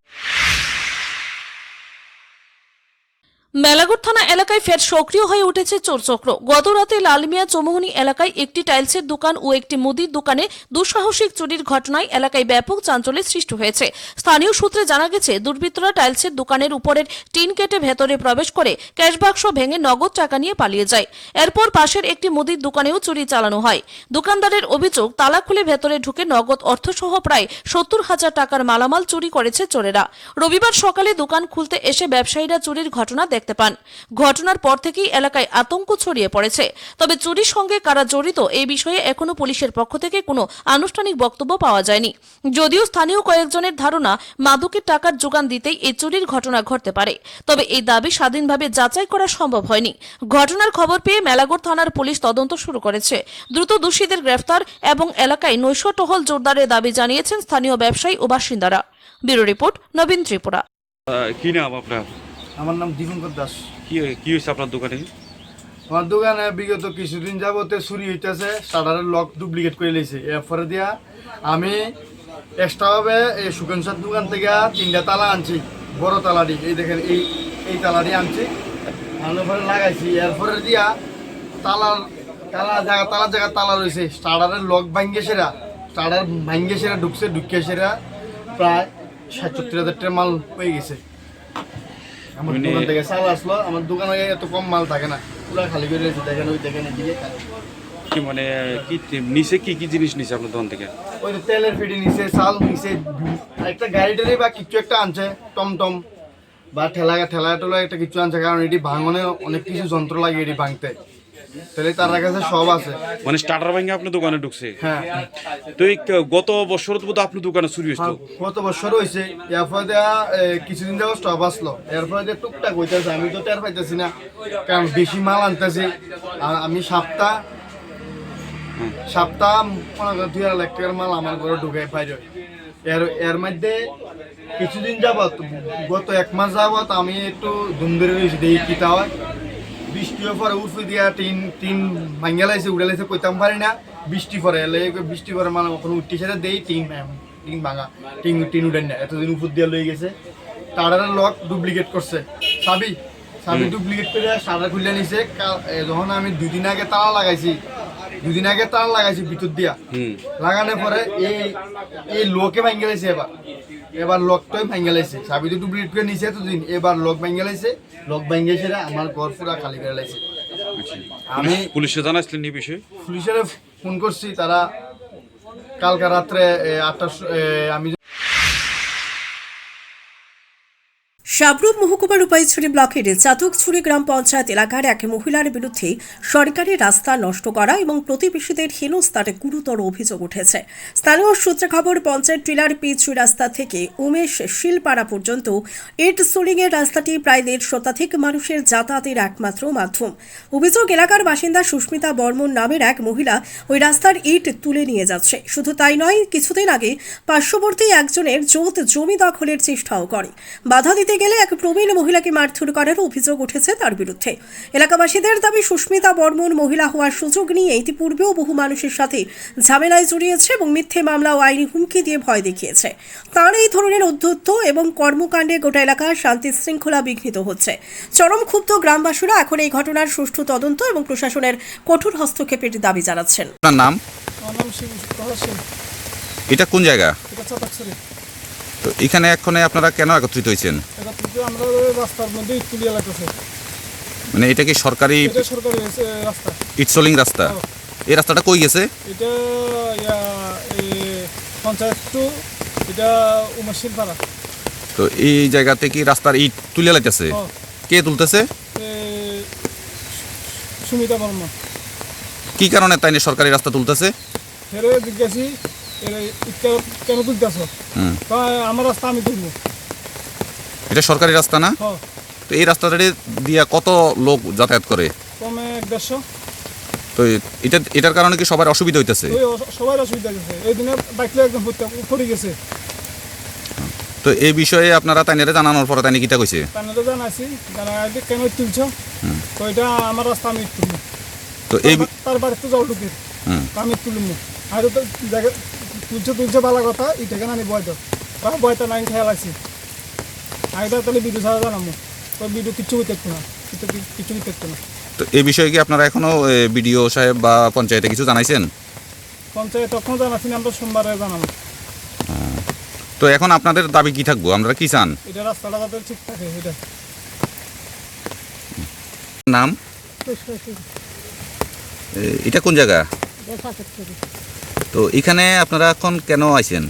মেলাঘর থানা এলাকায় ফের সক্রিয় হয়ে উঠেছে চোরচক্র। গত রাতে লালমিয়া চৌমুহনী এলাকায় একটি টাইলসের দোকান ও একটি মুদির দোকানে দুঃসাহসিক চুরির ঘটনায় এলাকায় ব্যাপক চাঞ্চল্যের সৃষ্টি হয়েছে। স্থানীয় সূত্রে জানা গেছে, দুর্বৃত্তরা টাইলসের দোকানের উপরের টিন কেটে ভেতরে প্রবেশ করে ক্যাশ বাক্স ভেঙে নগদ টাকা নিয়ে পালিয়ে যায়। এরপর পাশের একটি মুদির দোকানেও চুরি চালানো হয়। দোকানদারের অভিযোগ, তালা খুলে ভেতরে ঢুকে নগদ অর্থসহ প্রায় 70,000 টাকার মালামাল চুরি করেছে চোরেরা। রবিবার সকালে দোকান খুলতে এসে ব্যবসায়ীরা চুরির ঘটনা দেখতে পান। ঘটনা ঘটনার পর থেকেই এলাকায় আতঙ্ক ছড়িয়ে পড়েছে। তবে চুরির সঙ্গে কারা জড়িত এই বিষয়ে এখনো পুলিশের পক্ষ থেকে কোনো আনুষ্ঠানিক বক্তব্য পাওয়া যায়নি। যদিও স্থানীয় কয়েকজনের ধারণা মাদকের টাকার যোগান দিতেই এই চুরির ঘটনা ঘটতে পারে, তবে এই দাবি স্বাধীনভাবে যাচাই করা সম্ভব হয়নি। ঘটনার খবর পেয়ে মেলাগড় থানার পুলিশ তদন্ত শুরু করেছে। দ্রুত দোষীদের গ্রেফতার এবং এলাকায় নৈশ টহল জোরদারের দাবি জানিয়েছেন স্থানীয় ব্যবসায়ী ও বাসিন্দারা। ব্যুরো রিপোর্ট, নবীন ত্রিপুরা। কি নাম আপনার? আমার নাম দীপঙ্কর দাস। কি হয়েছে আপনার দোকানে? আমার দোকানে বিগত কিছুদিন যাবতে চুরি হইতেছে, শাটারের লক ডুপ্লিকেট করে লেছে। এরপরে দিয়া আমি এক্সট্রাভাবে এই সুকেনসার দোকান থেকে 3টা তালা আনছি, বড় তালাটি। এই দেখেন, এই তালাটি আনছি, আনার পরে লাগাইছি। এরপরে দিয়া তালার জায়গা তালা রয়েছে, শাটারের লক ভাঙ্গে সেরা, শাটার ভাঙ্গে সেরা ঢুকছে, ঢুকিয়ে সেরা প্রায় 70,000 টাকা মাল পেয়ে গেছে। আমার দোকান থেকে চাল আসলো, আমার দোকানে এত কম মাল থাকে না, পুরো খালি করে রয়েছে। দেখেন, ওই দেখেন এদিকে কি মানে কি নিচে কি জিনিস নিছে আপনার দোকান থেকে? ওই তেলের ফেটি নিচে, চাল নিচে, একটা গাড়ি টাড়ি বা কিছু একটা আনছে, টমটম বা ঠেলা টোলা একটা কিছু আনছে। কারণ এটি ভাঙনে অনেক কিছু যন্ত্র লাগে এটি ভাঙতে, তাহলে তার কাছে সব আছে। মানে স্টার্টার ভাঙে আপনার দোকানে ঢুকছে? হ্যাঁ। তো এই গত বছর তো আপনার দোকানে চুরি হয়েছিল? গত বছর হয়েছে। এরপরে দেওয়া কিছুদিন যাবো স্টপ আসলো, এরপরে দিয়ে টুকটাক হইতেছে। আমি তো টের পাইতেছি না, কারণ বেশি মাল আনতেছি। আমি সপ্তাহ 2.5 লাখ টাকার মাল আমার ঘরে ঢুকে বাইরে। এর মধ্যে কিছুদিন যাবত, গত 1 মাস যাবত আমি একটু ধুম ধরে রয়েছি, দেখি কিতা হয়। বৃষ্টিও পরে উঠে দিয়া টিন ভাঙ্গা লাইছে, উড়ে লাইছে, কইতাম পারি না। বৃষ্টি পরে বৃষ্টি পরে মানে ওখানে উঠতে সেটা দেই টিন ভাঙা, টিন উঠেন না, এতদিন উপর দিয়ে লয়ে গেছে। টাড়ারের লক ডুপ্লিকেট করছে, চাবি ডুপ্লিকেট করে শাটার খুলে নিছে। যখন আমি 2 দিন আগে তালা লাগাইছি ভিতর দিয়া, লাগানোর পরে এই লোকে ভাঙ্গে লাইছে। এবার লকটাই ভাঙ্গে লাইছে, চাবি তো ডুপ্লিকেট করে নিছে এতদিন, এবার লক ভাঙ্গে লাইছে। লক ভাঙ্গে সেটা আমার ঘর পুরা খালি করে লাইছে। আমি পুলিশে জানাইছিলেন এই বিষয়ে? পুলিশের ফোন করছি, তারা কালকে রাত্রে 8টার আমি সাবরুম মহকুমার উপায়ছড়ি ব্লকের চাতকছড়ি গ্রাম পঞ্চায়েত এলাকার এক মহিলার বিরুদ্ধে সরকারি রাস্তা নষ্ট করা এবং প্রতিবেশীদের হেনস্থার গুরুতর অভিযোগ উঠেছে। স্থানীয় সূত্রে খবর, পঞ্চায়েত টিলার পিচ রাস্তা থেকে উমেশ শিলপাড়া পর্যন্ত ইট সোলিংয়ের রাস্তাটি প্রায় 1.5 শতাধিক মানুষের যাতায়াতের একমাত্র মাধ্যম। অভিযোগ, এলাকার বাসিন্দা সুস্মিতা বর্মন নামের এক মহিলা ওই রাস্তার ইট তুলে নিয়ে যাচ্ছে। শুধু তাই নয়, কিছুদিন আগে পার্শ্ববর্তী একজনের জমি দখলের চেষ্টাও করে। বাধা দিতে গেলে এক প্রবীণ মহিলাকে মারধর করার অভিযোগ উঠেছে তার বিরুদ্ধে। এলাকাবাসীদের দাবি, সুস্মিতা বর্মন মহিলা হওয়ার সুযোগ নিয়ে ইতিপূর্বেও বহু মানুষের সাথে ঝামেলায় জড়িয়েছে এবং মিথ্যে মামলা ও আইনি হুমকি দিয়ে ভয় দেখিয়েছে। তার এই ধরনের উদ্ধত্ত এবং কর্মকাণ্ডে গোটা এলাকার শান্তি শৃঙ্খলা বিঘ্নিত হচ্ছে। চরম ক্ষুব্ধ গ্রামবাসীরা এখন এই ঘটনার সুষ্ঠু তদন্ত এবং প্রশাসনের কঠোর হস্তক্ষেপের দাবি জানাচ্ছেন। আপনার নাম? এটা কোন জায়গা? তো এখানে এখন আপনারা কেন একত্রিত হয়েছেন? আমরা রাস্তার মধ্যে ইটকুলি এলাকা, মানে এটা কি সরকারি রাস্তা, ইটসোলিং রাস্তা? এই রাস্তাটা কই গেছে? এটা পঞ্চায়েত টু এটা উমেশিলপাড়া। তো এই জায়গাতে কি রাস্তার ইট তুলে লাইতেছে? কে তুলতেছে? সুমিতা বর্মা। কি কারণে তাই সরকারি রাস্তা তুলতেছে? জিজ্ঞাসি কেন তুলতেছ? আমার রাস্তা আমি তুলবো। এটা সরকারি রাস্তা না? তো এই রাস্তাটা দিয়া কত লোক যাতায়াত করে? কমে 150। তো এটার কারণে কি সবার অসুবিধা হইতেছে? সবার অসুবিধা হইতেছে, এই দিনে বাইকলে একদম পড়ে গেছে। তো এই বিষয়ে আপনারা তাইনারে জানানোর পরে তাইনি কিটা কইছে? তাইনারে জানাইছি, জানাইতে কেন তুলছো? তো এটা আমার রাস্তা আমি তুলবো। তো এই তার বাড়িতে যাও ঢুকে আমি তুলবো। আর তো জায়গা তুলছে ভালো কথা, এটা কেন আমি বয় দাও বা বয়টা নাই খেয়াল আছি। আমি তাহলে ভিডিও ছাড়া জানাবো, তো ভিডিও কিচ্ছু দেখতো না, কিছু দেখতো না। তো এই বিষয়ে কি আপনারা এখনো বিডিও সাহেব বা পঞ্চায়েতে কিছু জানাইছেন? পঞ্চায়েত তখন জানাচ্ছি, আমরা সোমবারে জানাবো। তো এখন আপনাদের দাবি কি থাকবো? আপনারা কি চান? এটা রাস্তাটা যাতে ঠিক থাকে। এটা নাম? এটা কোন জায়গা? তো এখানে আপনারা এখন কেন আইছেন?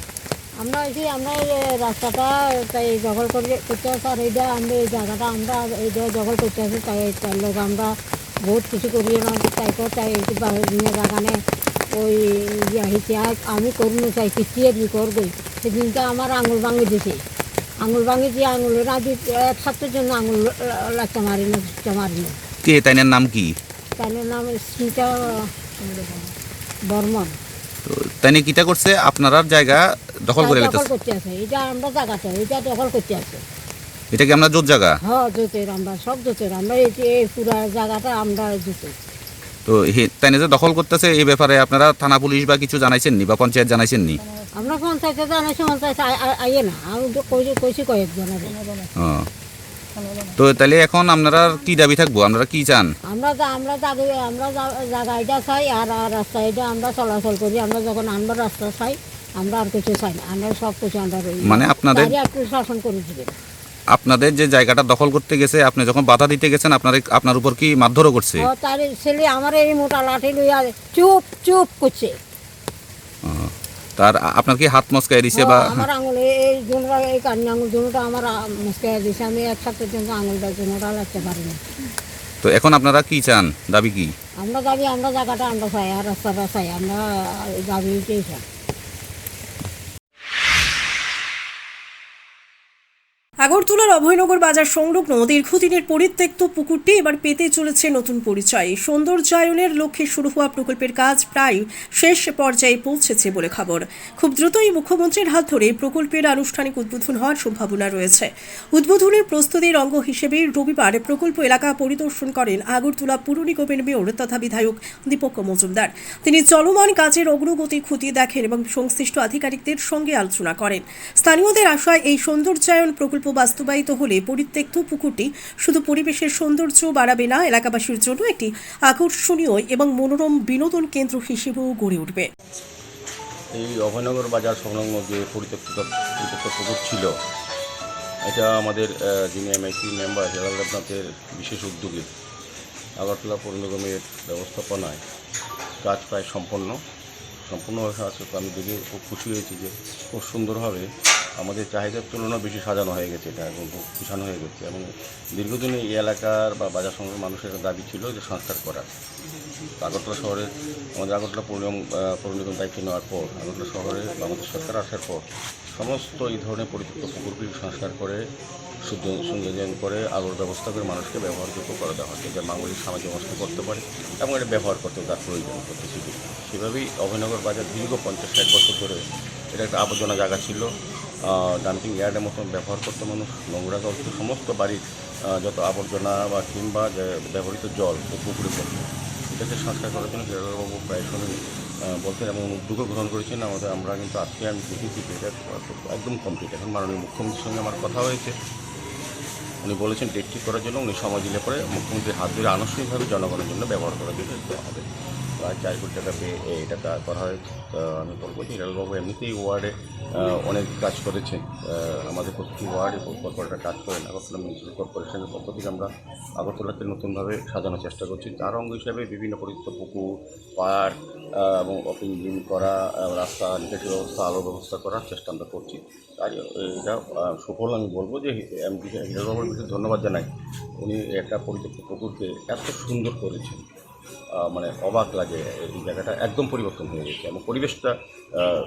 আমরা এই যে আমরা এই রাস্তাটা তাই দখল করতে আসি, আর এইটা আমরা এই জায়গাটা আমরা এইটা দখল করতে আসি, তাই লোক আমরা বহুত কিছু করি না, তাই একটু বাইরে বাগানে ওই ইতিহাস আমি করুন চাই কিস্তিয়ে দিয়ে করবই। সেদিনকে আমার আঙুল ভাঙে দিছে, আঙুল ভাঙে দিয়ে আঙুলের আগে এক সপ্তাহের জন্য আঙুল লাগতে মারি না। কে তাইনের নাম কি? তাই নাম স্মিতা বর্মন। তো তাইনে কিটা করছে আপনার জায়গা দখল করে দখল লেতেছে? করতে আছে, এটা আমরা জায়গাটা এটা দখল করতে আছে। এটা কি আমরা জোর জায়গা? হ্যাঁ জোতের, আমরা সব জোতের, আমরা এই যে পুরা জায়গাটা আমরা জোতের। তো তাইনে যে দখল করতেছে এই ব্যাপারে আপনারা থানা পুলিশ বা কিছু জানাইছেন নি বা পঞ্চায়েত জানাইছেন নি? আমরা পঞ্চায়েতে জানাইছি, পঞ্চায়েত আইয়ে না, আমি তো কইছি কয়েকজন। তো তাহলে এখন আপনারা কি দাবি থাকবো, আপনারা কি চান? আমরা জায়গাটা চাই, আর রাস্তাটা আমরা চলাচল করি। আমরা যখন আমরা রাস্তা চাই, আমরা আর কিছু চাই না, আমরা সব কিছু আমরা মানে আপনাদের একটু শাসন করে দিবেন। আপনাদের যে জায়গাটা দখল করতে গেছে, আপনি যখন বাধা দিতে গেছেন আপনার উপর কি মারধরও করছে? তার ছেলে আমার এই মোটা লাঠি লইয়া চুপ চুপ করছে। তার আপনার কি হাত মস্কায় দিছে বা? আমার আঙুলে এই জোনটা, এই কান্নি আঙুল জোনটা আমার মস্কায় দিছে। আমি এক সপ্তাহের জন্য আঙুলটা জোনটা লাগতে পারিনি। তো এখন আপনারা কি চান, দাবি কি? আমরা দাবি আমরা জায়গাটা আমরা চাই, আর রাস্তাটা চাই, আমরা দাবিটাই চাই। আগরতলার অভয়নগর বাজার সংলগ্ন দীর্ঘদিনের পরিত্যক্ত পুকুরটি এবার পেতে চলেছে নতুন পরিচয়। সৌন্দর্যায়নের লক্ষ্যে শুরু হওয়া প্রকল্পের কাজ প্রায় শেষ পর্যায়ে পৌঁছেছে বলে খবর। খুব দ্রুতই মুখ্যমন্ত্রীর হাত ধরে প্রকল্পের আনুষ্ঠানিক উদ্বোধন হওয়ার সম্ভাবনা রয়েছে। উদ্বোধনের প্রস্তুতির অঙ্গ হিসেবে রবিবার প্রকল্প এলাকা পরিদর্শন করেন আগরতলা পুর নিগমের মেয়র তথা বিধায়ক দীপক মজুমদার। তিনি চলমান কাজের অগ্রগতি খতিয়ে দেখেন এবং সংশ্লিষ্ট আধিকারিকদের সঙ্গে আলোচনা করেন। স্থানীয়দের আশায় এই সৌন্দর্যায়ন প্রকল্প বাস্তবায়িত হলে পরিত্যক্ত পুকুরটি শুধু পরিবেশের সৌন্দর্য বাড়াবে না, এলাকাবাসীর জন্য একটি আকর্ষণীয় এবং মনোরম বিনোদন কেন্দ্র হিসেবেও গড়ে উঠবে। এই অভয়নগর বাজার সংলগ্ন যে পরিত্যক্ত পুকুর ছিল, এটা আমাদের যিনি এমআইসি মেম্বার জেলাল দেবনাথের বিশেষ উদ্যোগে আগরতলা পৌর নিগমের ব্যবস্থাপনায় কাজ প্রায় সম্পূর্ণ আছে। আমি দেখে খুব খুশি হয়েছি যে খুব সুন্দরভাবে আমাদের চাহিদার তুলনায় বেশি সাজানো হয়ে গেছে, এটা এবং খুব গুছানো হয়ে গেছে। এবং দীর্ঘদিনে এই এলাকার বা বাজার সংলগ্ন মানুষের দাবি ছিল যে সংস্কার করার। আগরতলা শহরে আমাদের আগরতলা পৌর নিগম দায়িত্ব নেওয়ার পর আগরতলা শহরে বাংলাদেশ সরকার আসার পর সমস্ত এই ধরনের পরিত্যক্ত পুকুরগুলি সংস্কার করে সৌন্দর্যায়ন করে আলোর ব্যবস্থা করে মানুষকে ব্যবহারযোগ্য করে দেওয়া হয়, যাতে মানুষ সামাজিক নষ্ট করতে পারে এবং এটা ব্যবহার করতে তার প্রয়োজন প্রতিশ্রুতি। সেভাবেই অভয়নগর বাজার দীর্ঘ 50-60 বছর ধরে এটা একটা আবর্জনা জায়গা ছিল, ডাম্পিং ইয়ার্ডের মতন ব্যবহার করতে মানুষ, নোংরা করত, সমস্ত বাড়ির যত আবর্জনা বা কিংবা ব্যবহৃত জল পুকুরে পড়ত। এটাকে সংস্কার করার জন্য জেলাবাবু প্রায় সময় বলতেন এবং উদ্যোগও গ্রহণ করেছেন। আমরা কিন্তু আজকে আমি দেখেছি যে এটা একদম কমপ্লিট। এখন মাননীয় মুখ্যমন্ত্রীর সঙ্গে আমার কথা হয়েছে, উনি বলেছেন ডেট ঠিক করার জন্য উনি সময় দিলে পরে মুখ্যমন্ত্রীর হাত ধরে আনুষ্ঠানিকভাবে জনগণের জন্য ব্যবহার করার জন্য দেওয়া হবে। প্রায় 4 কোটি টাকা পেয়ে এটা করা হয়েছে। আমি বলবো যে হিরালবাবু এমনিতেই ওয়ার্ডে অনেক কাজ করেছেন, আমাদের প্রতিটি ওয়ার্ডে কর্পোরেটর কাজ করেন। আগরতলা মিউনিসিপ্যাল কর্পোরেশনের পক্ষ থেকে আমরা আগরতলাকে নতুনভাবে সাজানোর চেষ্টা করছি। তার অঙ্গ হিসাবে বিভিন্ন পরিচিত পুকুর, পার্ক এবং ওপেন জিম করা, রাস্তা নিকাশি ব্যবস্থা, আলোর ব্যবস্থা করার চেষ্টা আমরা করছি। আর এটা সুফল আমি বলবো যে এমপি হিরালবাবুর বিষয়ে ধন্যবাদ জানাই। উনি একটা পরিত্যক্ত পুকুরকে এত সুন্দর করেছেন, মানে অবাক লাগে। এই জায়গাটা একদম পরিবর্তন হয়ে গেছে এবং পরিবেশটা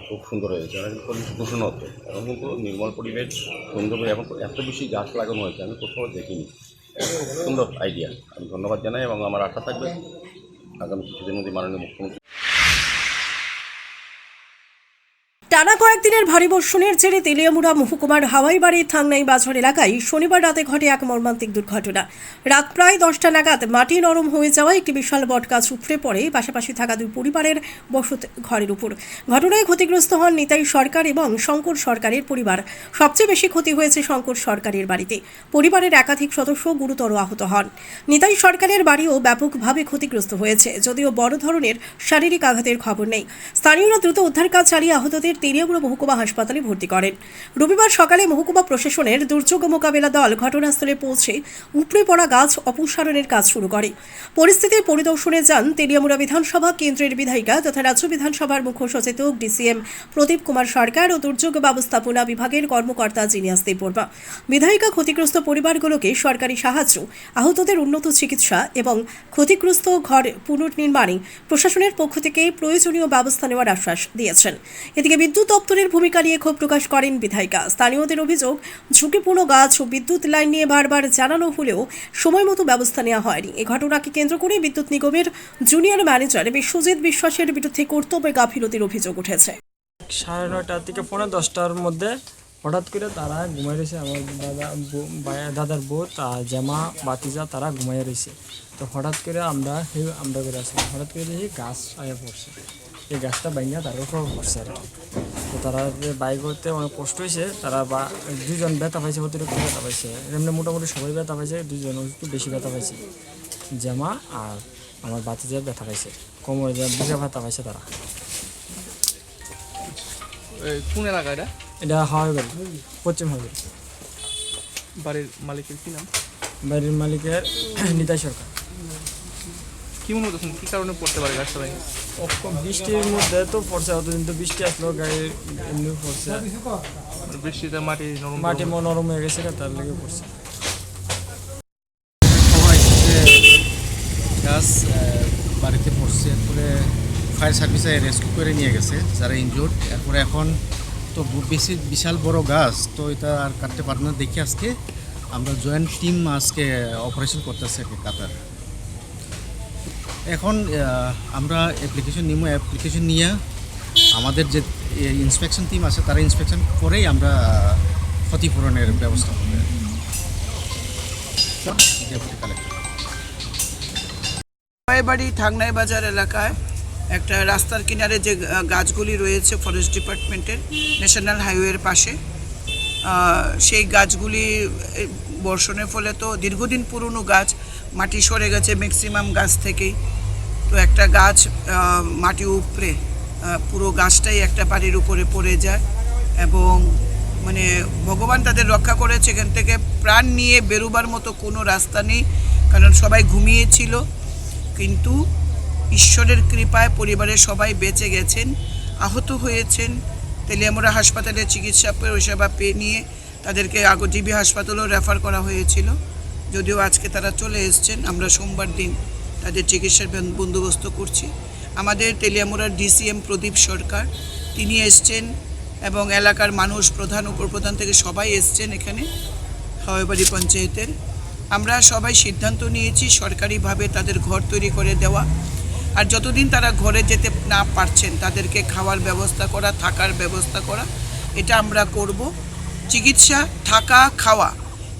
খুব সুন্দর হয়েছে। পরিবেশ দূষণ হতো এবং কিন্তু নির্মল পরিবেশ সুন্দর এবং এত বেশি গাছ লাগানো হয়েছে আমি কোথাও দেখিনি। সুন্দর আইডিয়া, আমি ধন্যবাদ জানাই এবং আমার আশা থাকবে আগামী কিছুদিনের মধ্যে মাননীয় মুখ্যমন্ত্রী। টানা কয়েকদিনের ভারী বর্ষণের জেরে তেলিয়ামুড়া মহকুমার হাওয়াইবাড়ির থাংনাই বাজার এলাকায় শনিবার রাতে ঘটে এক মর্মান্তিক দুর্ঘটনা। রাত প্রায় 10টা নাগাদ মাটি নরম হয়ে যাওয়া একটি বিশাল বটগাছ উপড়ে পড়ে পাশাপাশি থাকা 2 পরিবারের বসত ঘরের উপর। ঘটনায় ক্ষতিগ্রস্ত হন নিতাই সরকার এবং শঙ্কর সরকারের পরিবার। সবচেয়ে বেশি ক্ষতি হয়েছে শঙ্কর সরকারের বাড়িতে। পরিবারের একাধিক সদস্য গুরুতর আহত হন। নিতাই সরকারের বাড়িও ব্যাপকভাবে ক্ষতিগ্রস্ত হয়েছে, যদিও বড় ধরনের শারীরিক আঘাতের খবর নেই। স্থানীয়রা দ্রুত উদ্ধার কাজ চালিয়ে আহতদের তেলিয়ামুড়া মহকুমা হাসপাতালে ভর্তি করেন। রবিবার সকালে মহকুমা প্রশাসনের দুর্যোগ মোকাবিলা দল ঘটনাস্থলে পৌঁছে উপড়ে পড়া গাছ অপসারণের কাজ শুরু করে। পরিস্থিতি পরিদর্শনে যান তেলিয়ামুড়া বিধানসভা কেন্দ্রের বিধায়িকা তথা রাজ্য বিধানসভার মুখ্য সচেতক ডিসিএম প্রদীপ কুমার সরকার ও দুর্যোগ ব্যবস্থাপনা বিভাগের কর্মকর্তা জিনিয়াস দেববর্মা। বিধায়িকা ক্ষতিগ্রস্ত পরিবারগুলোকে সরকারি সাহায্য, আহতদের উন্নত চিকিৎসা এবং ক্ষতিগ্রস্ত ঘর পুনর্নির্মাণে প্রশাসনের পক্ষ থেকে প্রয়োজনীয় ব্যবস্থা নেওয়ার আশ্বাস দিয়েছেন। এদিকে বিদ্যুৎ দপ্তরের ভূমিকা নিয়ে ক্ষোভ প্রকাশ করেন বিধায়িকা। স্থানীয়দের অভিযোগ, ঝুঁকিপূর্ণ গাছ ও বিদ্যুৎ লাইন নিয়ে বারবার জানানো হলেও সময়মতো ব্যবস্থা নেওয়া হয়নি। এই ঘটনাকে কেন্দ্র করে বিদ্যুৎ নিগমের জুনিয়র ম্যানেজার বিশ্বজিৎ বিশ্বাসের বিরুদ্ধে কর্তব্যে গাফিলতির অভিযোগ উঠেছে। 9:30 থেকে 10:15 মধ্যে হঠাৎ করে তারা ঘুমাই রয়েছে। আমার দাদার বউ জামা বাতিজা তারা ঘুমাই রয়েছে। তো হঠাৎ করে আমরা করে আসলাম, হঠাৎ করে দেখি গাছ আয়া পড়ছে। এই গাছটা বাইঙ্গা তার উপর পড়ছে আর কি। তো তারা বাই করতে অনেক কষ্ট হয়েছে। তারা দুজন ব্যথা পাইছে, অতিরিক্ত ব্যথা পাইছে। এমনি মোটামুটি সবাই ব্যথা পাইছে, দুজন একটু বেশি ব্যথা পাইছে। জামা আর আমার বাতিজা ব্যথা পাইছে, কোমরে বুঝে ব্যথা পাইছে তারা। কোন এলাকা এটা? এটা হাওয়াইবাড়ি, পশ্চিম হাওয়াইবাড়ি। বাড়ির মালিকের কি নাম? বাড়ির মালিকের নিতাই সরকার। কি মনে করছেন কি কারণে পড়তে পারে গাছটা ভেঙে? বৃষ্টির মধ্যে তো পড়ছে, অতদিন তো বৃষ্টি আসলো, গাড়ি এমনি পড়ছে। বৃষ্টিতে মাটি নরম হয়ে গেছে, তার লেগে পড়ছে। গাছ বাড়িতে পড়ছে, এরপরে ফায়ার সার্ভিসে রেস্কিউ করে নিয়ে গেছে যারা ইনজুর্ড। এরপরে এখন তো বেশি বিশাল বড় গাছ, তো এটা আর কাটতে পারে না দেখে আজকে আমরা জয়েন্ট টিম আজকে অপারেশন করতেছে কাতার। এখন আমরা অ্যাপ্লিকেশন নিয়ে আমাদের যে ইন্সপেকশন টিম আছে তারা ইন্সপেকশন করেই আমরা ক্ষতিপূরণের ব্যবস্থা করব। হাওয়াইবাড়ি থাংনাই বাজার এলাকায় একটা রাস্তার কিনারে যে গাছগুলি রয়েছে ফরেস্ট ডিপার্টমেন্টের ন্যাশনাল হাইওয়ের পাশে, সেই গাছগুলি বর্ষণের ফলে তো দীর্ঘদিন পুরনো গাছ, মাটি সরে গেছে ম্যাক্সিমাম গাছ থেকেই। তো একটা গাছ মাটি উপড়ে পুরো গাছটাই একটা বাড়ির উপরে পড়ে যায় এবং মানে ভগবান তাদের রক্ষা করেছে। এখান থেকে প্রাণ নিয়ে বেরোবার মতো কোনো রাস্তা নেই, কারণ সবাই ঘুমিয়েছিল। কিন্তু ঈশ্বরের কৃপায় পরিবারের সবাই বেঁচে গেছেন। আহত হয়েছেন তেলিয়ামুড়া হাসপাতালে চিকিৎসা পরিষেবা পেয়ে নিয়ে তাদেরকে জিবি হাসপাতালেও রেফার করা হয়েছিল, যদিও আজকে তারা চলে এসছেন। আমরা সোমবার দিন তাদের চিকিৎসার বন্দোবস্ত করছি। আমাদের তেলিয়ামুড়ার ডিসিএম প্রদীপ সরকার তিনি এসছেন এবং এলাকার মানুষ, প্রধান উপপ্রধান থেকে সবাই এসছেন এখানে হাওয়াইবাড়ি পঞ্চায়েতের। আমরা সবাই সিদ্ধান্ত নিয়েছি সরকারিভাবে তাদের ঘর তৈরি করে দেওয়া, আর যতদিন তারা ঘরে যেতে না পারছেন তাদেরকে খাওয়ার ব্যবস্থা করা, থাকার ব্যবস্থা করা, এটা আমরা করব। চিকিৎসা, থাকা, খাওয়া,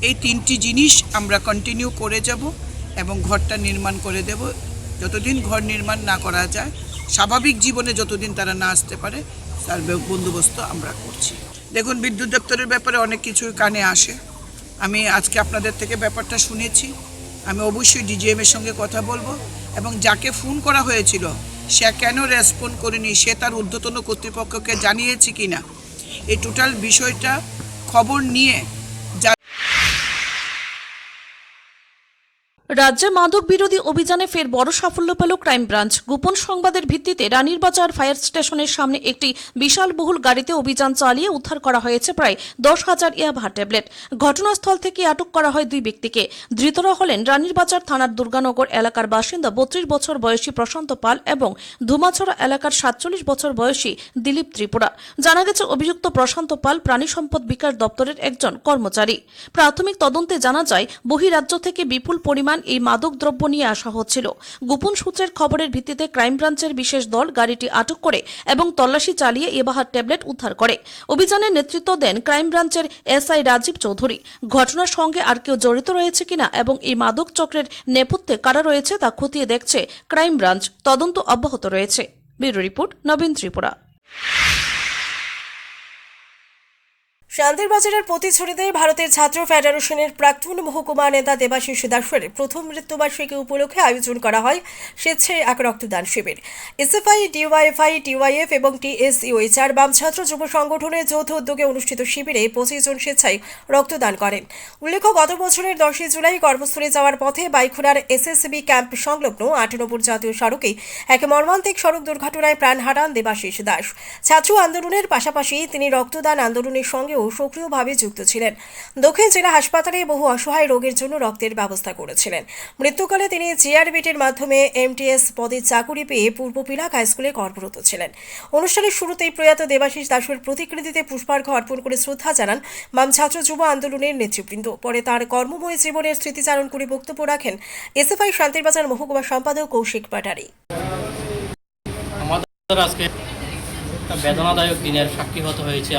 এই তিনটি জিনিস আমরা কন্টিনিউ করে যাব এবং ঘরটা নির্মাণ করে দেব। যতদিন ঘর নির্মাণ না করা যায়, স্বাভাবিক জীবনে যতদিন তারা না আসতে পারে, তার বন্দোবস্ত আমরা করছি। দেখুন, বিদ্যুৎ দপ্তরের ব্যাপারে অনেক কিছুই কানে আসে। আমি আজকে আপনাদের থেকে ব্যাপারটা শুনেছি। আমি অবশ্যই ডিজিএমের সঙ্গে কথা বলবো এবং যাকে ফোন করা হয়েছিল সে কেন রেসপন্ড করেনি, সে তার ঊর্ধ্বতন কর্তৃপক্ষকে জানিয়েছে কিনা, এই টোটাল বিষয়টা খবর নিয়ে রাজ্যে মাদক বিরোধী অভিযানে ফের বড় সাফল্য পেল ক্রাইম ব্রাঞ্চ। গোপন সংবাদের ভিত্তিতে রানীরবাজার ফায়ার স্টেশনের সামনে একটি বিশাল বহুল গাড়িতে অভিযান চালিয়ে উদ্ধার করা হয়েছে প্রায় 10,000 ইয়াবা ট্যাবলেট। ঘটনাস্থল থেকে আটক করা হয় 2 ব্যক্তিকে। ধৃতরা হলেন রানীরবাজার থানার দুর্গানগর এলাকার বাসিন্দা 32 বছর বয়সী প্রশান্ত পাল এবং ধুমাছড়া এলাকার 47 বছর বয়সী দিলীপ ত্রিপুরা। জানা গেছে অভিযুক্ত প্রশান্ত পাল প্রাণী সম্পদ বিকাশ দপ্তরের একজন কর্মচারী। প্রাথমিক তদন্তে জানা যায় বহিরাজ্য থেকে বিপুল পরিমাণ এই মাদক দ্রব্য নিয়ে আসা হচ্ছিল। গোপন সূত্রের খবরের ভিত্তিতে ক্রাইম ব্রাঞ্চের বিশেষ দল গাড়িটি আটক করে এবং তল্লাশি চালিয়ে এবাহার ট্যাবলেট উদ্ধার করে। অভিযানের নেতৃত্ব দেন ক্রাইম ব্রাঞ্চের এসআই রাজীব চৌধুরী। ঘটনার সঙ্গে আর কেউ জড়িত রয়েছে কিনা এবং এই মাদক চক্রের নেপথ্যে কারা রয়েছে তা খতিয়ে দেখছে ক্রাইম ব্রাঞ্চ। তদন্ত অব্যাহত রয়েছে। ব্যুরো রিপোর্ট, নবীন ত্রিপুরা। শান্তির বাজারের প্রতিশ্রুতিতে ভারতের ছাত্র ফেডারেশনের প্রাক্তন মহকুমা নেতা দেবাশিস দাসের প্রথম মৃত্যুবার্ষিকী উপলক্ষে আয়োজন করা হয় স্বেচ্ছায় এক রক্তদান শিবির। এসএফআই, ডিওয়াইএফআই, টিওয়াইএফ এবং টিএসইউই 4 বাম ছাত্র যুব সংগঠনের যৌথ উদ্যোগে অনুষ্ঠিত শিবিরে 25 জন স্বেচ্ছায় রক্তদান করেন। উল্লেখ্য, গত বছরের 10 জুলাই কর্মস্থলে যাওয়ার পথে বাইখুড়ার এসএসবি ক্যাম্প সংলগ্ন 8 নম্বর জাতীয় সড়কে এক মর্মান্তিক সড়ক দুর্ঘটনায় প্রাণ হারান দেবাশিস দাস। ছাত্র আন্দোলনের পাশাপাশি তিনি রক্তদান আন্দোলনের সঙ্গেও সক্রিয়ভাবে যুক্ত ছিলেন। দক্ষিণ জেলা হাসপাতালে বহু অসহায় রোগীর জন্য রক্তের ব্যবস্থা করেছিলেন। মৃত্যুকালে তিনি জিআরবিটির মাধ্যমে এমটিএস পদে চাকুরি পেয়ে পূর্ব পিলাক হাইস্কুলে কর্মরত ছিলেন। অনুষ্ঠানের শুরুতেই প্রয়াত দেবাশিস দাসের প্রতিকৃতিতে পুষ্পার্ঘ্য অর্পণ করে শ্রদ্ধা জানান বাম ছাত্র যুব আন্দোলনের নেতৃবৃন্দ। পরে তার কর্মময় জীবনের স্মৃতিচারণ করে বক্তব্য রাখেন এসএফআই শান্তির বাজার মহকুমা সম্পাদক কৌশিক পাটারি। আমাদের আজকে একটা বেদনাদায়ক দিনের সাক্ষী হতে হয়েছে।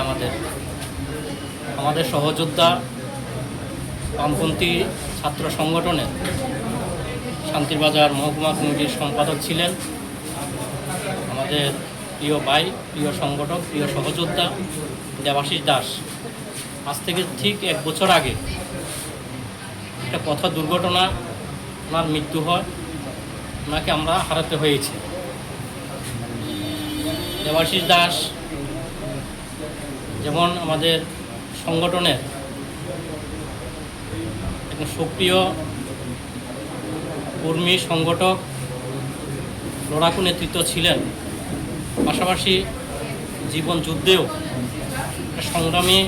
আমাদের সহযোদ্ধা বামপন্থী ছাত্র সংগঠনের শান্তির বাজার মহকুমা কমিটির সম্পাদক ছিলেন আমাদের প্রিয় ভাই, প্রিয় সংগঠক, প্রিয় সহযোদ্ধা দেবাশিস দাস। আজ থেকে ঠিক 1 বছর আগে একটা পথ দুর্ঘটনা ওনার মৃত্যু হয়, ওনাকে আমরা হারাতে হয়েছে। দেবাশিস দাস যেমন আমাদের সংগঠনের একজন সক্রিয় কর্মী, সংগঠক, লড়াকু নেতৃত্ব ছিলেন, পাশাপাশি জীবন যুদ্ধেও একটা সংগ্রামী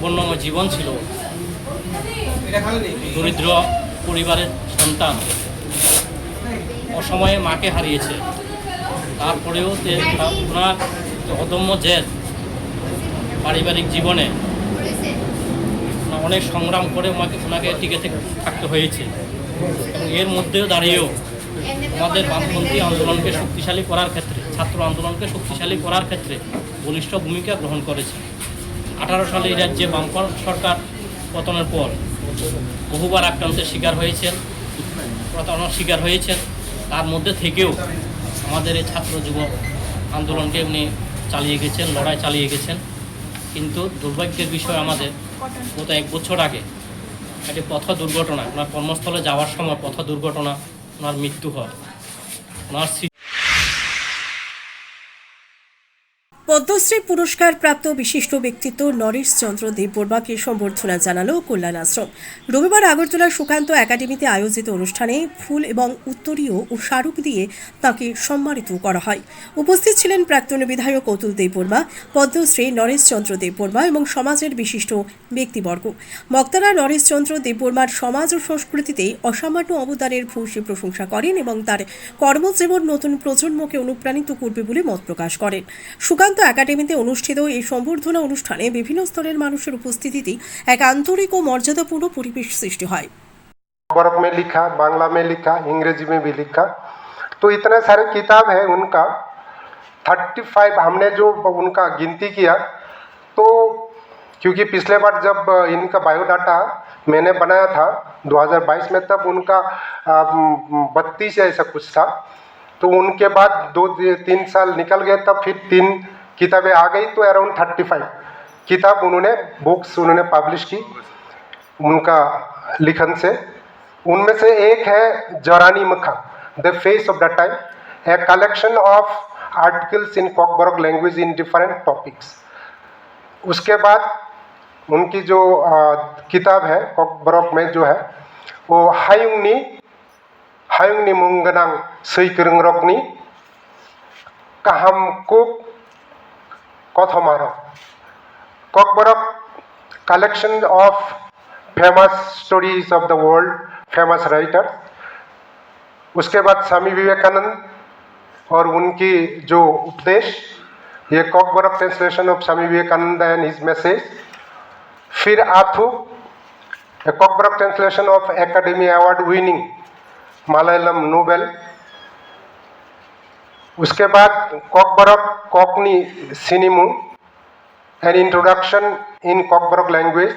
বর্ণময় জীবন ছিল। দরিদ্র পরিবারের সন্তান, অসময়ে মাকে হারিয়েছে। তারপরেও ওনার অদম্য জেদ, পারিবারিক জীবনে অনেক সংগ্রাম করে ওনাকে টিকে থাকতে হয়েছে এবং এর মধ্যেও দাঁড়িয়েও আমাদের বামপন্থী আন্দোলনকে শক্তিশালী করার ক্ষেত্রে, ছাত্র আন্দোলনকে শক্তিশালী করার ক্ষেত্রে বলিষ্ঠ ভূমিকা গ্রহণ করেছে। 18 সালে এই রাজ্যে বাম সরকার পতনের পর বহুবার আক্রান্তের শিকার হয়েছেন, প্রতারণার শিকার হয়েছেন। তার মধ্যে থেকেও আমাদের এই ছাত্র যুব আন্দোলনকে উনি চালিয়ে গেছেন, লড়াই চালিয়ে গেছেন। কিন্তু দুর্ভাগ্যের বিষয়, আমাদের গত 1 বছর আগে একটি পথ দুর্ঘটনা, ওনার কর্মস্থলে যাওয়ার সময় পথ দুর্ঘটনা, ওনার মৃত্যু হয়। ওনার পদ্মশ্রী পুরস্কার প্রাপ্ত বিশিষ্ট ব্যক্তিত্ব নরেশ চন্দ্র দেববর্মাকে সম্বর্ধনা জানালো কল্যাণ আশ্রম। রবিবার আগরতলার সুকান্ত একাডেমিতে আয়োজিত অনুষ্ঠানে ফুল এবং উত্তরীয় ও স্মারক দিয়ে তাঁকে সম্মানিত করা হয়। উপস্থিত ছিলেন প্রাক্তন বিধায়ক অতুল দেববর্মা, পদ্মশ্রী নরেশ চন্দ্র দেববর্মা এবং সমাজের বিশিষ্ট ব্যক্তিবর্গ। বক্তারা নরেশ চন্দ্র দেববর্মার সমাজ ও সংস্কৃতিতে অসামান্য অবদানের ভূয়সী প্রশংসা করেন এবং তার কর্মজীবন নতুন প্রজন্মকে অনুপ্রাণিত করবে বলে মত প্রকাশ করেন। সুকান্ত একাডেমিতে অনুষ্ঠিত এই সম্বর্ধনা অনুষ্ঠানে বিভিন্ন স্তরের মানুষের উপস্থিতিতে এক আন্তরিক ও মর্যাদাপূর্ণ পরিবেশ সৃষ্টি হয়। वर्क में लिखा, बांग्ला में लिखा, अंग्रेजी में भी लिखा, तो इतने सारे किताब है उनका। 35 हमने जो उनका गिनती किया, तो क्योंकि पिछले बार जब इनका बायोडाटा मैंने बनाया था 2022 में, तब उनका 32 ऐसा कुछ था। तो उनके बाद 2-3 साल निकल गए, तब फिर 3 किताबें आ गई, तो अराउंड 35 किताब उन्होंने बुक्स उन्होंने पब्लिश की उनका लिखन से। उनमें से एक है जरानी मखा, the face of the time, a collection of articles in Kokborok language in different topics. उसके बाद उनकी जो किताब है कॉकबरोक में जो है वो हायुंगनी मुंगनांग सैकरंगरकनी काहामकुक कथमारो, Kokborok collection of famous stories of the world, famous writer. उसके बाद स्वामी विवेकानंद और उनकी जो उपदेश, ये Kokborok translation of Swami Vivekananda and his message. फिर आथु, a Kokborok translation of academy award winning Malayalam novel. उसके बाद कॉकबरोक कोकनी सिनेमू, an introduction in Kokborok language,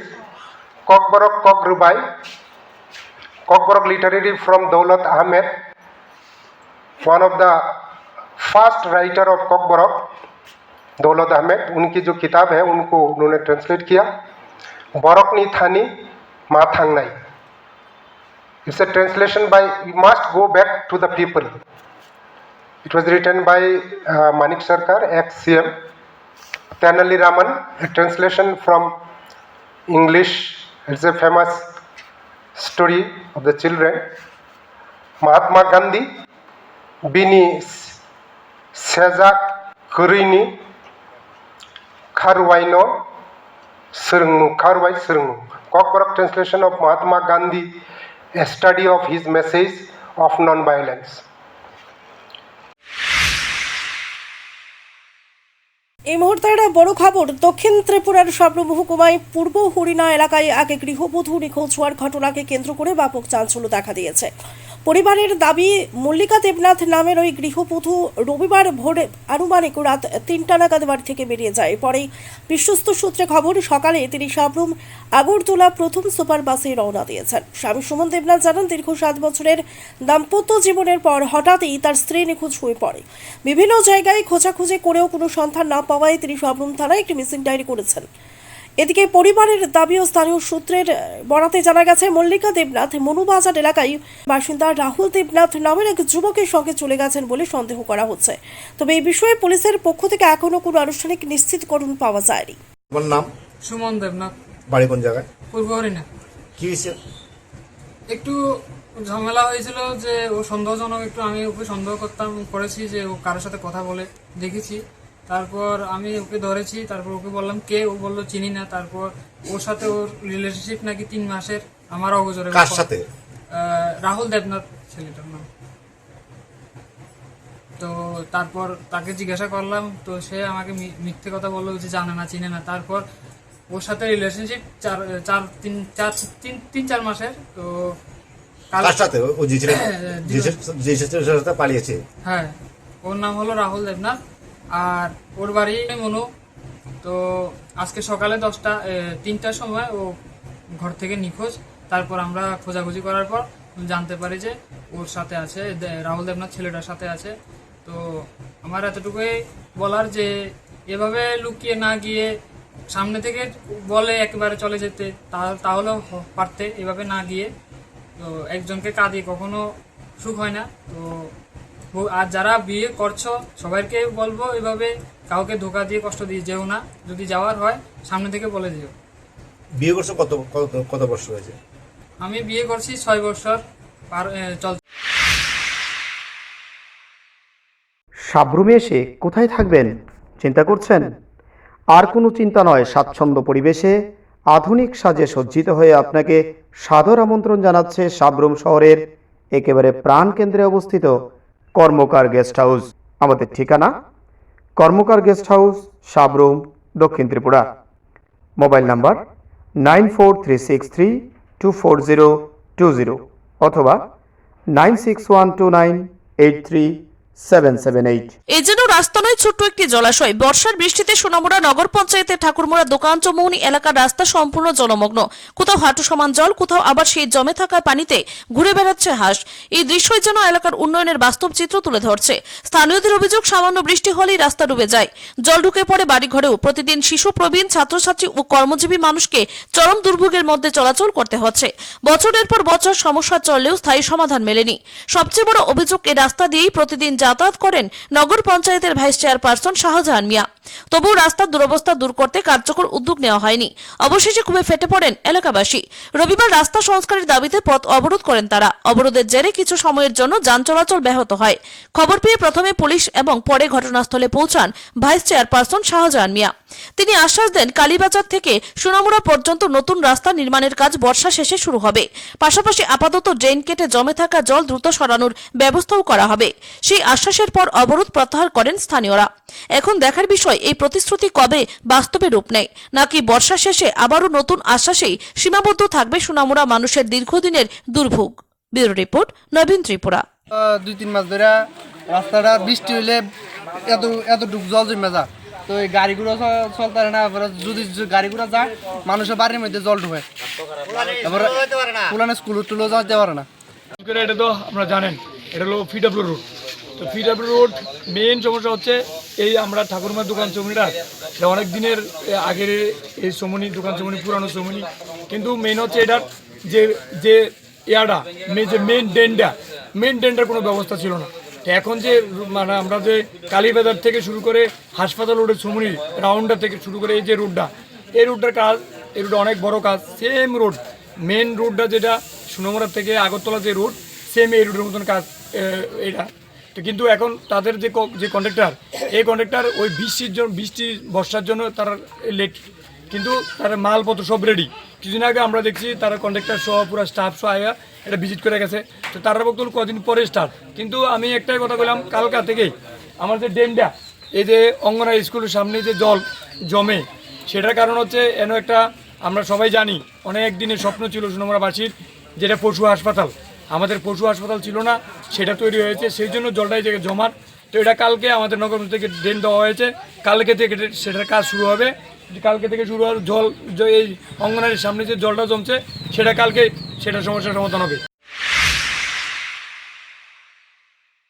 Kokborok कोकरुबाई, Kokborok literary from Daulat Ahmed, one of the first writer of कॉकबरोक, दौलत अहमद, उनकी जो किताब है उनको उन्होंने ट्रांसलेट किया। बरकनी थानी मा थांगनाई, it's a translation by we must go back to the people. It was written by Manik Sarkar, ex CM। Tenali Raman, a translation from English. It's a famous story of the children. Mahatma Gandhi, Bini Seza Kurini, Kharwaino Sirngu, Kharwai Sirngu. Cockbrook translation of Mahatma Gandhi, a study of his message of non-violence. এই মুহূর্তের বড় খবর, দক্ষিণ ত্রিপুরার সাবরুম মহকুমায় পূর্ব হরিণা এলাকায় এক গৃহবধূ নিখোঁজ হওয়ার ঘটনাকে কেন্দ্র করে ব্যাপক চাঞ্চল্য দেখা দিয়েছে। পরিবারের দাবি, মল্লিকা দেবনাথ নামের ওই গৃহবধূ রবিবার ভোরে আনুমানিক রাত 3টা নাগাদ বাড়ি থেকে বেরিয়ে যায়। পরে বিশ্বস্ত সূত্রে খবর, সকালে তিনি সাবরুম আগরতলা প্রথম সুপার বাসে রওনা দিয়েছেন। স্বামী সুমন দেবনাথ জানান, দীর্ঘ 7 বছরের দাম্পত্য জীবনের পর হঠাৎই তার স্ত্রী নিখোঁজ হয়ে পড়ে। বিভিন্ন জায়গায় খোঁজাখুঁজি করেও কোনো সন্ধান না পাওয়ায় তিনি সাবরুম থানায় একটি মিসিং ডায়েরি করেছেন। এদিকে পরিবারের দাবি ও স্থানীয় সূত্রের বরাতে জানা গেছে, মল্লিকা দেবনাথ মনুবাজার এলাকায় বাসিন্দা রাহুল দেবনাথ নামের এক যুবকের সঙ্গে চলে গেছেন বলে সন্দেহ করা হচ্ছে। তবে এই বিষয়ে পুলিশের পক্ষ থেকে এখনো কোনো আনুষ্ঠানিক নিশ্চিতকরণ পাওয়া যায়নি। আমার নাম সুমন দেবনাথ, বাড়ি কোন জায়গায়? পূর্ব হরিণা। কি হয়েছে? একটু ঝামেলা হয়েছিল যে ও সন্দেহজনক, একটু আমি ওকে সন্দেহ করেছি যে ও কারোর সাথে কথা বলে দেখেছি। তারপর আমি ওকে ধরেছি, তারপর ওকে বললাম কে, ও বললো চিনি না। তারপর ওর সাথে ওর রিলেশনশিপ নাকি 3 মাসের, আমার অগোচরে। কার সাথে? রাহুল দেবনাথ ছেলেটার নাম। তো তারপর তাকে জিজ্ঞাসা করলাম, তো সে আমাকে মিথ্যে কথা বললো যে জানে না, চিনে না। তারপর ওর সাথে রিলেশনশিপ 3-4 মাসের। তো কার সাথে? ও যে সাথে পালিয়েছে? হ্যাঁ, ওর নাম হলো রাহুল দেবনাথ, আর ওর বাড়ি মনু। তো আজকে সকালে 3টার সময় ও ঘর থেকে নিখোঁজ। তারপর আমরা খোঁজাখুঁজি করার পর জানতে পারি যে ওর সাথে আছে, রাহুল দেবনাথ ছেলেটার সাথে আছে। তো আমার এতটুকুই বলার যে এভাবে লুকিয়ে না গিয়ে সামনে থেকে বলে একেবারে চলে যেতে, তাহলেও পারতে, এভাবে না গিয়ে। তো একজনকে কাঁদিয়ে কখনো সুখ হয় না। তো আর যারা বিয়ে করছো সবাইকে বলবো, এভাবে কাউকে ধোকা দিয়ে কষ্ট দিয়ে যেও না, যদি যাওয়ার হয় সামনে থেকে বলে দিও। বিয়ে করছো কত বছর হয়েছে? আমি বিয়ে করছি 6 বছর চল। সাবরুমে এসে কোথায় থাকবেন চিন্তা করছেন? আর কোনো চিন্তা নয়, স্বাচ্ছন্দ্য পরিবেশে আধুনিক সাজে সজ্জিত হয়ে আপনাকে সাদর আমন্ত্রণ জানাচ্ছে সাবরুম শহরের একেবারে প্রাণকেন্দ্রে অবস্থিত কর্মকার গেস্ট হাউস। আমাদের ঠিকানা কর্মকার গেস্ট হাউস, সাবরুম, দক্ষিণ ত্রিপুরা। মোবাইল নাম্বার 9436324020 অথবা 9612983778। এই যেন রাস্তা নয়, ছোট্ট একটি জলাশয়। বর্ষার বৃষ্টিতে সোনামুড়া নগর পঞ্চায়েতের ঠাকুরমুড়া দোকান চৌমৌনি এলাকার রাস্তা সম্পূর্ণ জলমগ্ন। কোথাও হাঁটু সমান জল, কোথাও আবার সেই জমে থাকা পানিতে ঘুরে বেড়াচ্ছে হাঁস। এই দৃশ্যই যেন এলাকার উন্নয়নের বাস্তব চিত্র তুলে ধরছে। স্থানীয়দের অভিযোগ, সামান্য বৃষ্টি হলেই রাস্তা ডুবে যায়, জল ঢুকে পড়ে বাড়িঘরেও। প্রতিদিন শিশু, প্রবীণ, ছাত্রছাত্রী ও কর্মজীবী মানুষকে চরম দুর্ভোগের মধ্যে চলাচল করতে হচ্ছে। বছরের পর বছর সমস্যা চললেও স্থায়ী সমাধান মেলেনি। সবচেয়ে বড় অভিযোগ, এই রাস্তা দিয়েই প্রতিদিন যাতায়াত করেন নগর পঞ্চায়েতের ভাইস চেয়ারপারসন শাহজাহান মিয়া। তবুও রাস্তার দুরবস্থা দূর করতে কার্যকর উদ্যোগ নেওয়া হয়নি। অবশেষে খুবই ফেটে পড়েন এলাকাবাসী। রবিবার রাস্তা সংস্কারের দাবিতে পথ অবরোধ করেন তারা। অবরোধের জেরে কিছু সময়ের জন্য যান চলাচল ব্যাহত হয়। খবর পেয়ে প্রথমে পুলিশ এবং পরে ঘটনাস্থলে পৌঁছান ভাইস চেয়ারপারসন শাহজাহান মিয়া। তিনি আশ্বাস দেন, কালীবাজার থেকে সোনামুড়া পর্যন্ত নতুন রাস্তা নির্মাণের কাজ বর্ষা শেষে শুরু হবে। পাশাপাশি আপাতত ড্রেন কেটে জমে থাকা জল দ্রুত সরানোর ব্যবস্থাও করা হবে। সেই আশ্বাসের পর অবরোধ প্রত্যাহার করেন স্থানীয়রা। এখন দেখার বিষয়, এই প্রতিশ্রুতি কবে বাস্তবে রূপ নেয়, নাকি বর্ষা শেষে আবারও নতুন আশ্বাসেই সীমাবদ্ধ থাকবে সোনামুড়া মানুষের দীর্ঘদিনের দুর্ভোগ। ব্যুরো রিপোর্ট, নবীন ত্রিপুরা। 2-3 মাস ধরে রাস্তাটা বৃষ্টি হইলে এতটুকু জল জমে যায়। তো এই গাড়িগুলো চলতে পারে না। যদি গাড়িগুলো যায়, মানুষের বাড়ির মধ্যে জল ঢুকে, তারপরে পুরানো স্কুল টুলো যেতে পারে না। এটা তো আপনারা জানেন, এটা হলো PW রোড। তো PW রোড মেইন সমস্যা হচ্ছে এই আমরা ঠাকুরমার দোকান চমনিটা এটা অনেক দিনের আগের এই চমনি দোকান চমনি পুরানো চমনি, কিন্তু মেন হচ্ছে এটার যে যে ইয়াটা যে মেন ড্রেনটার কোনো ব্যবস্থা ছিল না। এখন যে মানে আমরা যে কালীবাজার থেকে শুরু করে হাসপাতাল রোডের চমনি রাউন্ডার থেকে শুরু করে এই যে রোডটা, এই রোডটার কাজ, এই রোডটা অনেক বড় কাজ। সেম রোড মেন রোডটা যেটা সোনামুড়া থেকে আগরতলা যে রোড, সেম এই রোডের মতন কাজ এটা। তো কিন্তু এখন তাদের যে কন্ট্রাক্টর, এই কন্ট্রাক্টর ওই বৃষ্টি বর্ষার জন্য তারা লেট, কিন্তু তার মালপত্র সব রেডি। কিছুদিন আগে আমরা দেখছি তারা কন্ট্রাক্টর সহ পুরো স্টাফ সহ আয়া এটা ভিজিট করে গেছে। তো তারা বক্তব্য কদিন পরে স্টার্ট, কিন্তু আমি একটাই কথা বললাম, কালকা থেকেই আমার যে ড্রেনটা এই যে অঙ্গনওয়াড়ি স্কুলের সামনে যে জল জমে, সেটার কারণ হচ্ছে এন একটা আমরা সবাই জানি অনেক দিনের স্বপ্ন ছিল সোনামুড়াবাসীর, যেটা পশু হাসপাতাল। আমাদের পশু হাসপাতাল ছিল না, সেটা তৈরি হয়েছে, সেই জন্য জলটা এই জায়গায় জমার। তো এটা কালকে আমাদের নগর থেকে ড্রেন দেওয়া হয়েছে, কালকে থেকে সেটার কাজ শুরু হবে। কালকে থেকে শুরু হওয়ার জল এই অঙ্গনারীর সামনে যে জলটা জমছে, সেটা কালকে সেটা সমস্যার সমাধান হবে।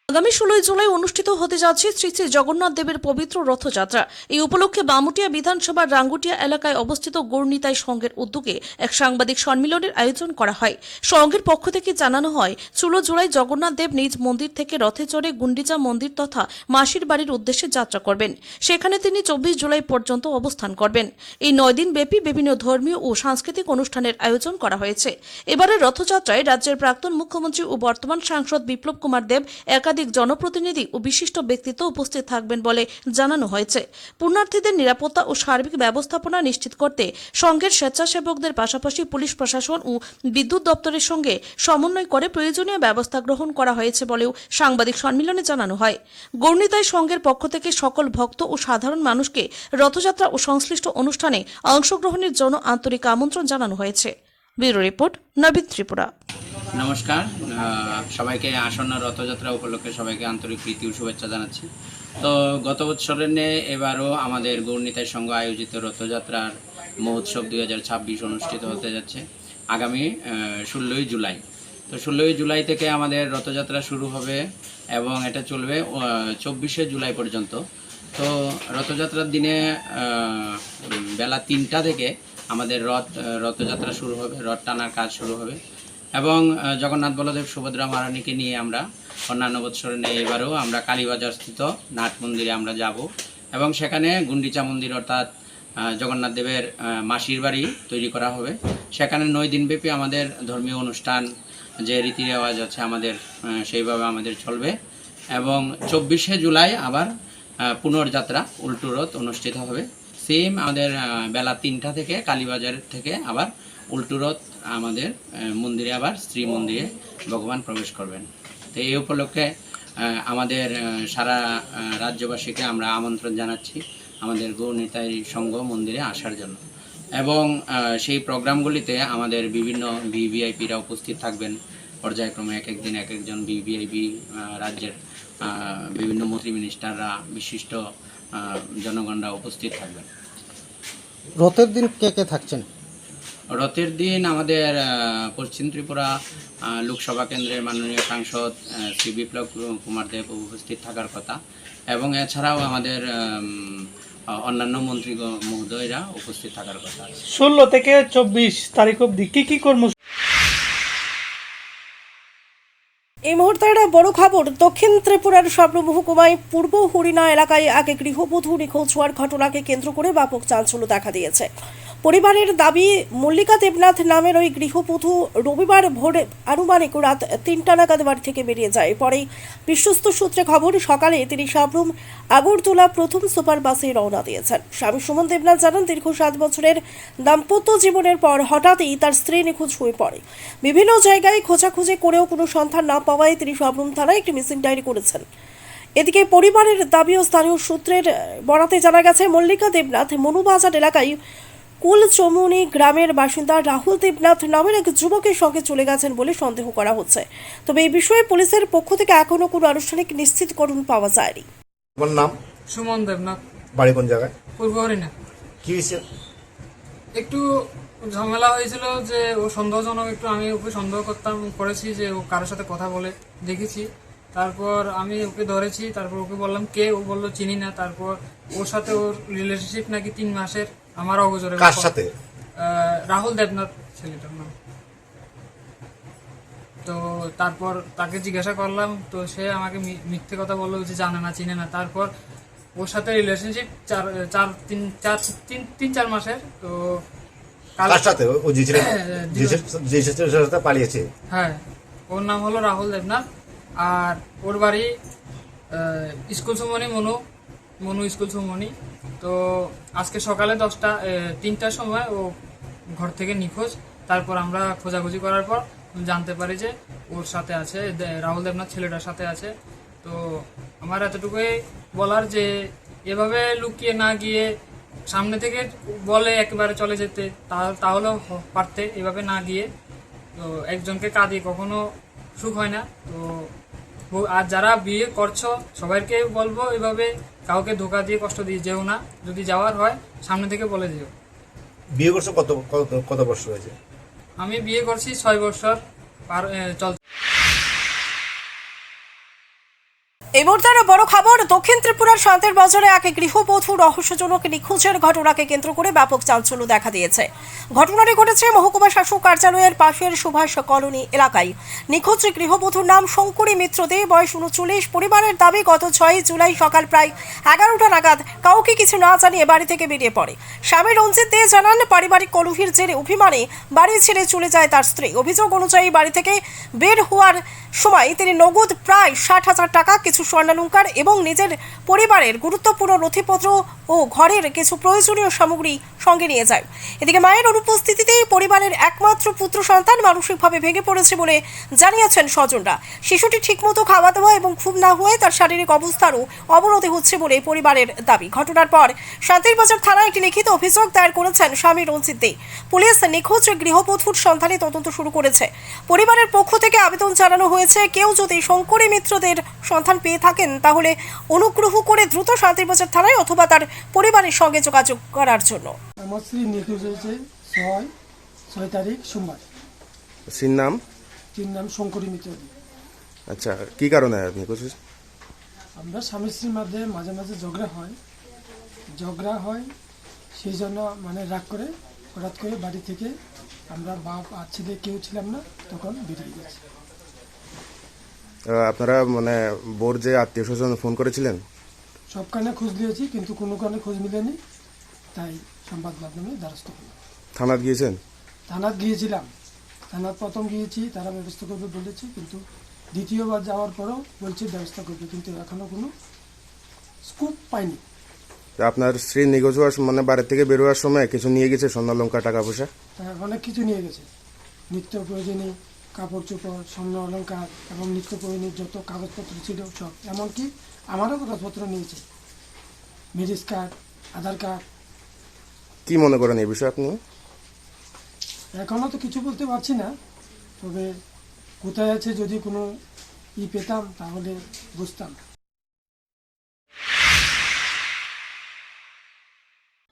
আগামী 16 জুলাই অনুষ্ঠিত হতে যাচ্ছে শ্রী শ্রী জগন্নাথ দেবের পবিত্র রথযাত্রা। এই উপলক্ষে বামুটিয়া বিধানসভার রাঙ্গুটিয়া এলাকায় অবস্থিত গৌরনিতাই সংঘের উদ্যোগে এক সাংবাদিক সম্মেলনের আয়োজন করা হয়। সংঘের পক্ষ থেকে জানানো হয়, 16 জুলাই জগন্নাথ দেব নিজ মন্দির থেকে রথে চড়ে গুন্ডিচা মন্দির তথা মাসির বাড়ির উদ্দেশ্যে যাত্রা করবেন। সেখানে তিনি 24 জুলাই পর্যন্ত অবস্থান করবেন। এই 9 দিন ব্যাপী বিভিন্ন ধর্মীয় ও সাংস্কৃতিক অনুষ্ঠানের আয়োজন করা হয়েছে। এবারের রথযাত্রায় রাজ্যের প্রাক্তন মুখ্যমন্ত্রী ও বর্তমান সাংসদ বিপ্লব কুমার দেব, একাধিক জনপ্রতিনিধি ও বিশিষ্ট ব্যক্তিত্ব উপস্থিত থাকবেন বলে জানানো হয়েছে। পুণ্যার্থীদের নিরাপত্তা ও সার্বিক ব্যবস্থাপনা নিশ্চিত করতে সংঘের স্বেচ্ছাসেবকদের পাশাপাশি পুলিশ প্রশাসন ও বিদ্যুৎ দপ্তরের সঙ্গে সমন্বয় করে প্রয়োজনীয় ব্যবস্থা গ্রহণ করা হয়েছে বলেও সাংবাদিক সম্মেলনে জানানো হয়। গৌরনিতাই সংঘের পক্ষ থেকে সকল ভক্ত ও সাধারণ মানুষকে রথযাত্রা ও সংশ্লিষ্ট অনুষ্ঠানে অংশগ্রহণের জন্য আন্তরিক আমন্ত্রণ জানানো হয়েছে। ব্যুরো রিপোর্ট, নবীন ত্রিপুরা। নমস্কার, সবাইকে আসন্ন রথযাত্রা উপলক্ষে সবাইকে আন্তরিক প্রীতি ও শুভেচ্ছা জানাচ্ছি। তো গত বছরের নিয়ে এবারও আমাদের গৌরনিতাই সংঘ আয়োজিত রথযাত্রার মহোৎসব 2026 অনুষ্ঠিত হতে যাচ্ছে আগামী 16 জুলাই। তো 16 জুলাই থেকে আমাদের রথযাত্রা শুরু হবে এবং এটা চলবে 24 জুলাই পর্যন্ত। তো রথযাত্রার দিনে বেলা 3টা থেকে আমাদের রথযাত্রা শুরু হবে, রথ টানার কাজ শুরু হবে এবং জগন্নাথ বলদেব সুভদ্রা মহারানীকে নিয়ে আমরা অন্যান্য বৎসরে নিয়ে এবারও আমরা কালীবাজার স্থিত নাট মন্দিরে আমরা যাব এবং সেখানে গুন্ডিচা মন্দির অর্থাৎ জগন্নাথ দেবের মাসির বাড়ি তৈরি করা হবে। সেখানে 9 দিনব্যাপী আমাদের ধর্মীয় অনুষ্ঠান যে রীতি রেওয়াজ আছে আমাদের সেইভাবে আমাদের চলবে এবং 24 জুলাই আবার পুনর্যাত্রা উল্টো রথ অনুষ্ঠিত হবে। সেম আমাদের বেলা 3টা থেকে কালীবাজার থেকে আবার উল্টো রথ আমাদের মন্দিরে আবার শ্রী মন্দিরে ভগবান প্রবেশ করবেন। তো এই উপলক্ষে আমাদের সারা রাজ্যবাসীকে আমরা আমন্ত্রণ জানাচ্ছি আমাদের গৌরনিতাই সংঘ মন্দিরে আসার জন্য এবং সেই প্রোগ্রামগুলিতে আমাদের বিভিন্ন ভিভিআইপিরা উপস্থিত থাকবেন। পর্যায়ক্রমে এক একদিন এক একজন ভিভিআইপি রাজ্যের বিভিন্ন মন্ত্রী মিনিস্টাররা বিশিষ্ট জনগণরা উপস্থিত থাকবেন। রথের দিন কে কে থাকছেন? রথের দিন আমাদের পশ্চিম ত্রিপুরা লোকসভা কেন্দ্রের মাননীয় সাংসদ শ্রী বিপ্লব কুমার দেব উপস্থিত থাকার কথা এবং এছাড়াও আমাদের অন্যান্য মন্ত্রী মহোদয়রা উপস্থিত থাকার কথা। 16 থেকে 24 তারিখ অবধি কি কর্মসূচি? এই মুহূর্তে একটা বড় খবর। দক্ষিণ ত্রিপুরার সাবরু মহকুমায় পূর্ব হরিণা এলাকায় এক গৃহবধূ নিখোঁজ হওয়ার ঘটনাকে কেন্দ্র করে ব্যাপক চাঞ্চল্য দেখা দিয়েছে। পরিবারের দাবি, মল্লিকা দেবনাথ নামের ওই গৃহবধূ রবিবার ভোরে আনুমানিক রাত 3টা নাগাদ বাড়ি থেকে বেরিয়ে যায়। পরে বিশ্বস্ত সূত্রে খবর, সকালে তিনি সাবরুম আগরতলা প্রথম সুপার বাসে রওনা দিয়েছেন। স্বামী সুমন দেবনাথ জানান, দীর্ঘ 7 বছরের দাম্পত্য জীবনের পর হঠাৎই তার স্ত্রী নিখোঁজ হয়ে পড়ে। বিভিন্ন জায়গায় খোঁজাখুঁজি করেও কোনো সন্ধান না পাওয়ায় তিনি সাবরুম থানায় একটি মিসিং ডায়েরি করেছেন। এদিকে পরিবারের দাবি ও স্থানীয় সূত্রের বরাতে জানা গেছে, মল্লিকা দেবনাথ মনুবাজার এলাকায় কুলচমুনি গ্রামের বাসিন্দা রাহুল দেবনাথ নামের এক যুবকের সঙ্গে চলে গেছেন বলে সন্দেহ করা হচ্ছে। তবে এই বিষয়ে পুলিশের পক্ষ থেকে এখনো কোনো আনুষ্ঠানিক নিশ্চিতকরণ পাওয়া যায়নি। তোমার নাম? সুমন দেবনাথ। বাড়ি কোন জায়গায়? পূর্ব হরিণা। কি হয়েছে? একটু ঝামেলা হয়েছিল যে ও সন্দেহজনক, একটু আমি ওকে সন্দেহ করেছি যে ও কারোর সাথে কথা বলে দেখেছি। তারপর আমি ওকে ধরেছি, তারপর ওকে বললাম কে, ও বললো চিনি না। তারপর ওর সাথে ওর রিলেশনশিপ নাকি 3 মাসের, আমার অগোচরে। কার সাথে? রাহুল দেবনাথ ছেলেটার নাম। তো তারপর তাকে জিজ্ঞাসা করলাম, তো সে আমাকে মিথ্যে কথা বললো যে জানে না, চিনে না। তারপর ওর সাথে রিলেশনশিপ 3-4 মাসের। তো কার সাথে? ও যে ছেলেটার সাথে পালিয়েছে? হ্যাঁ, ওর নাম হলো রাহুল দেবনাথ। আর ওর বাড়ি স্কুল সুমনি, মনু স্কুল সুমনি। তো আজকে সকালে 3টার সময় ও ঘর থেকে নিখোঁজ। তারপর আমরা খোঁজাখুঁজি করার পর জানতে পারি যে ওর সাথে আছে, রাহুল দেবনাথ ছেলেটার সাথে আছে। তো আমার এতটুকুই বলার যে এভাবে লুকিয়ে না গিয়ে সামনে থেকে বলে একেবারে চলে যেতে, তাহলেও পারতে, এভাবে না গিয়ে। তো একজনকে কাঁদিয়ে কখনো সুখ হয় না। তো আর যারা বিয়ে করছো সবাইকে বলবো, এভাবে কাউকে ধোকা দিয়ে কষ্ট দিয়ে যেও না। যদি যাওয়ার হয় সামনে থেকে বলে যেও। বিয়ে করছো কত বছর হয়েছে? আমি বিয়ে করছি 6 বছর চলছে। এই মুহূর্তে আরো বড় খবর। দক্ষিণ ত্রিপুরার শান্তির বাজারে এক গৃহবধূ রহস্যজনক নিখোঁজের ঘটনাকে কেন্দ্র করে ব্যাপক চাঞ্চল্য দেখা দিয়েছে। ঘটনাটি ঘটেছে মহকুমা শাসক কার্যালয়ের পাশের সুভাষ কলোনি এলাকায়। নিখোঁজ গৃহবধূর নাম শঙ্করী মিত্র দে, বয়স 39। পরিবারের দাবি গত 6 জুলাই সকাল প্রায় 11টা নাগাদ কাউকে কিছু না জানিয়ে বাড়ি থেকে বেরিয়ে পড়ে। স্বামী রঞ্জিত দে জানান, পারিবারিক কলহের জেরে অভিমানে বাড়ি ছেড়ে চলে যায় তার স্ত্রী। অভিযোগ অনুযায়ী বাড়ি থেকে বের হওয়ার সময় তিনি নগদ প্রায় 60,000 টাকা, কিছু স্বর্ণালংকার এবং নিজের পরিবারের গুরুত্বপূর্ণ নথিপত্র ও ঘরের কিছু প্রয়োজনীয় সামগ্রী সঙ্গে নিয়ে যায়। এদিকে মায়ের অনুপস্থিতিতেই পরিবারের একমাত্র পুত্র সন্তান মানসিকভাবে ভেঙে পড়েছে বলে জানিয়েছেন স্বজনরা। শিশুটি ঠিকমতো খাওয়া দাওয়া এবং ঘুম না হওয়ায় তার শারীরিক অবস্থারও অবনতি হচ্ছে বলে পরিবারের দাবি। ঘটনার পর শান্তিরবাজার থানায় একটি লিখিত অভিযোগ দায়ের করেছেন স্বামী রঞ্জিত দে। পুলিশ নিখোঁজ গৃহবধূর সন্ধানে তদন্ত শুরু করেছে। পরিবারের পক্ষ থেকে আবেদন জানানো হয়েছে, কেউ যদি শঙ্করী মিত্রদের সন্ধান পেয়ে থাকেন তাহলে অনুগ্রহ করে দ্রুত শান্তিরবাজার থানায় অথবা তার পরিবারের সঙ্গে যোগাযোগ করার জন্য। আমার স্ত্রী নিখোঁজ হয়েছে 6 তারিখ সোমবার। স্ত্রীর নাম? তিন নাম শঙ্করী মিত্র। আচ্ছা, কি কারণে নিখোঁজ? আমরা স্বামী স্ত্রীর মধ্যে মাঝে মাঝে ঝগড়া হয়, সেই জন্য মানে রাগ করে হঠাৎ করে বাড়ি থেকে আমরা বাপ আর ছেলে কেউ ছিলাম না, তখন বেরিয়ে গেছি। আপনারা মানে বোর যে আত্মীয় স্বজন ফোন করেছিলেন? সবখানে খোঁজ নিয়েছি, কিন্তু কোনো কারণে খোঁজ মিলেনি, তাই সংবাদ মাধ্যমে দ্বারস্থ হলাম। থানাত গিয়েছেন? থানাত গিয়েছিলাম, থানাত প্রথম গিয়েছি, তারা ব্যবস্থা করবে বলেছে, কিন্তু দ্বিতীয়বার যাওয়ার পরও বলছে ব্যবস্থা করবে, কিন্তু এখনো কোনো স্কুপ পাইনি। আপনার স্ত্রী নিখোঁজ হওয়ার মানে বাড়ি থেকে বেরোয়ার সময় কিছু নিয়ে গেছে, স্বর্ণালংকার, টাকা পয়সা? অনেক কিছু নিয়ে গেছে, নিত্য প্রয়োজনীয় কাপড় চোপড়, স্বর্ণ অলঙ্কার এবং নিত্য প্রয়োজনীয় যত কাগজপত্র ছিল সব, এমনকি আমারও কাগজপত্র নিয়েছে, ম্যারেজ কার্ড, আধার কার্ড। কি মনে করেন এই বিষয়ে আপনি? এখনও তো কিছু বলতে পারছি না, তবে কোথায় আছে যদি কোনো পেতাম তাহলে বুঝতাম।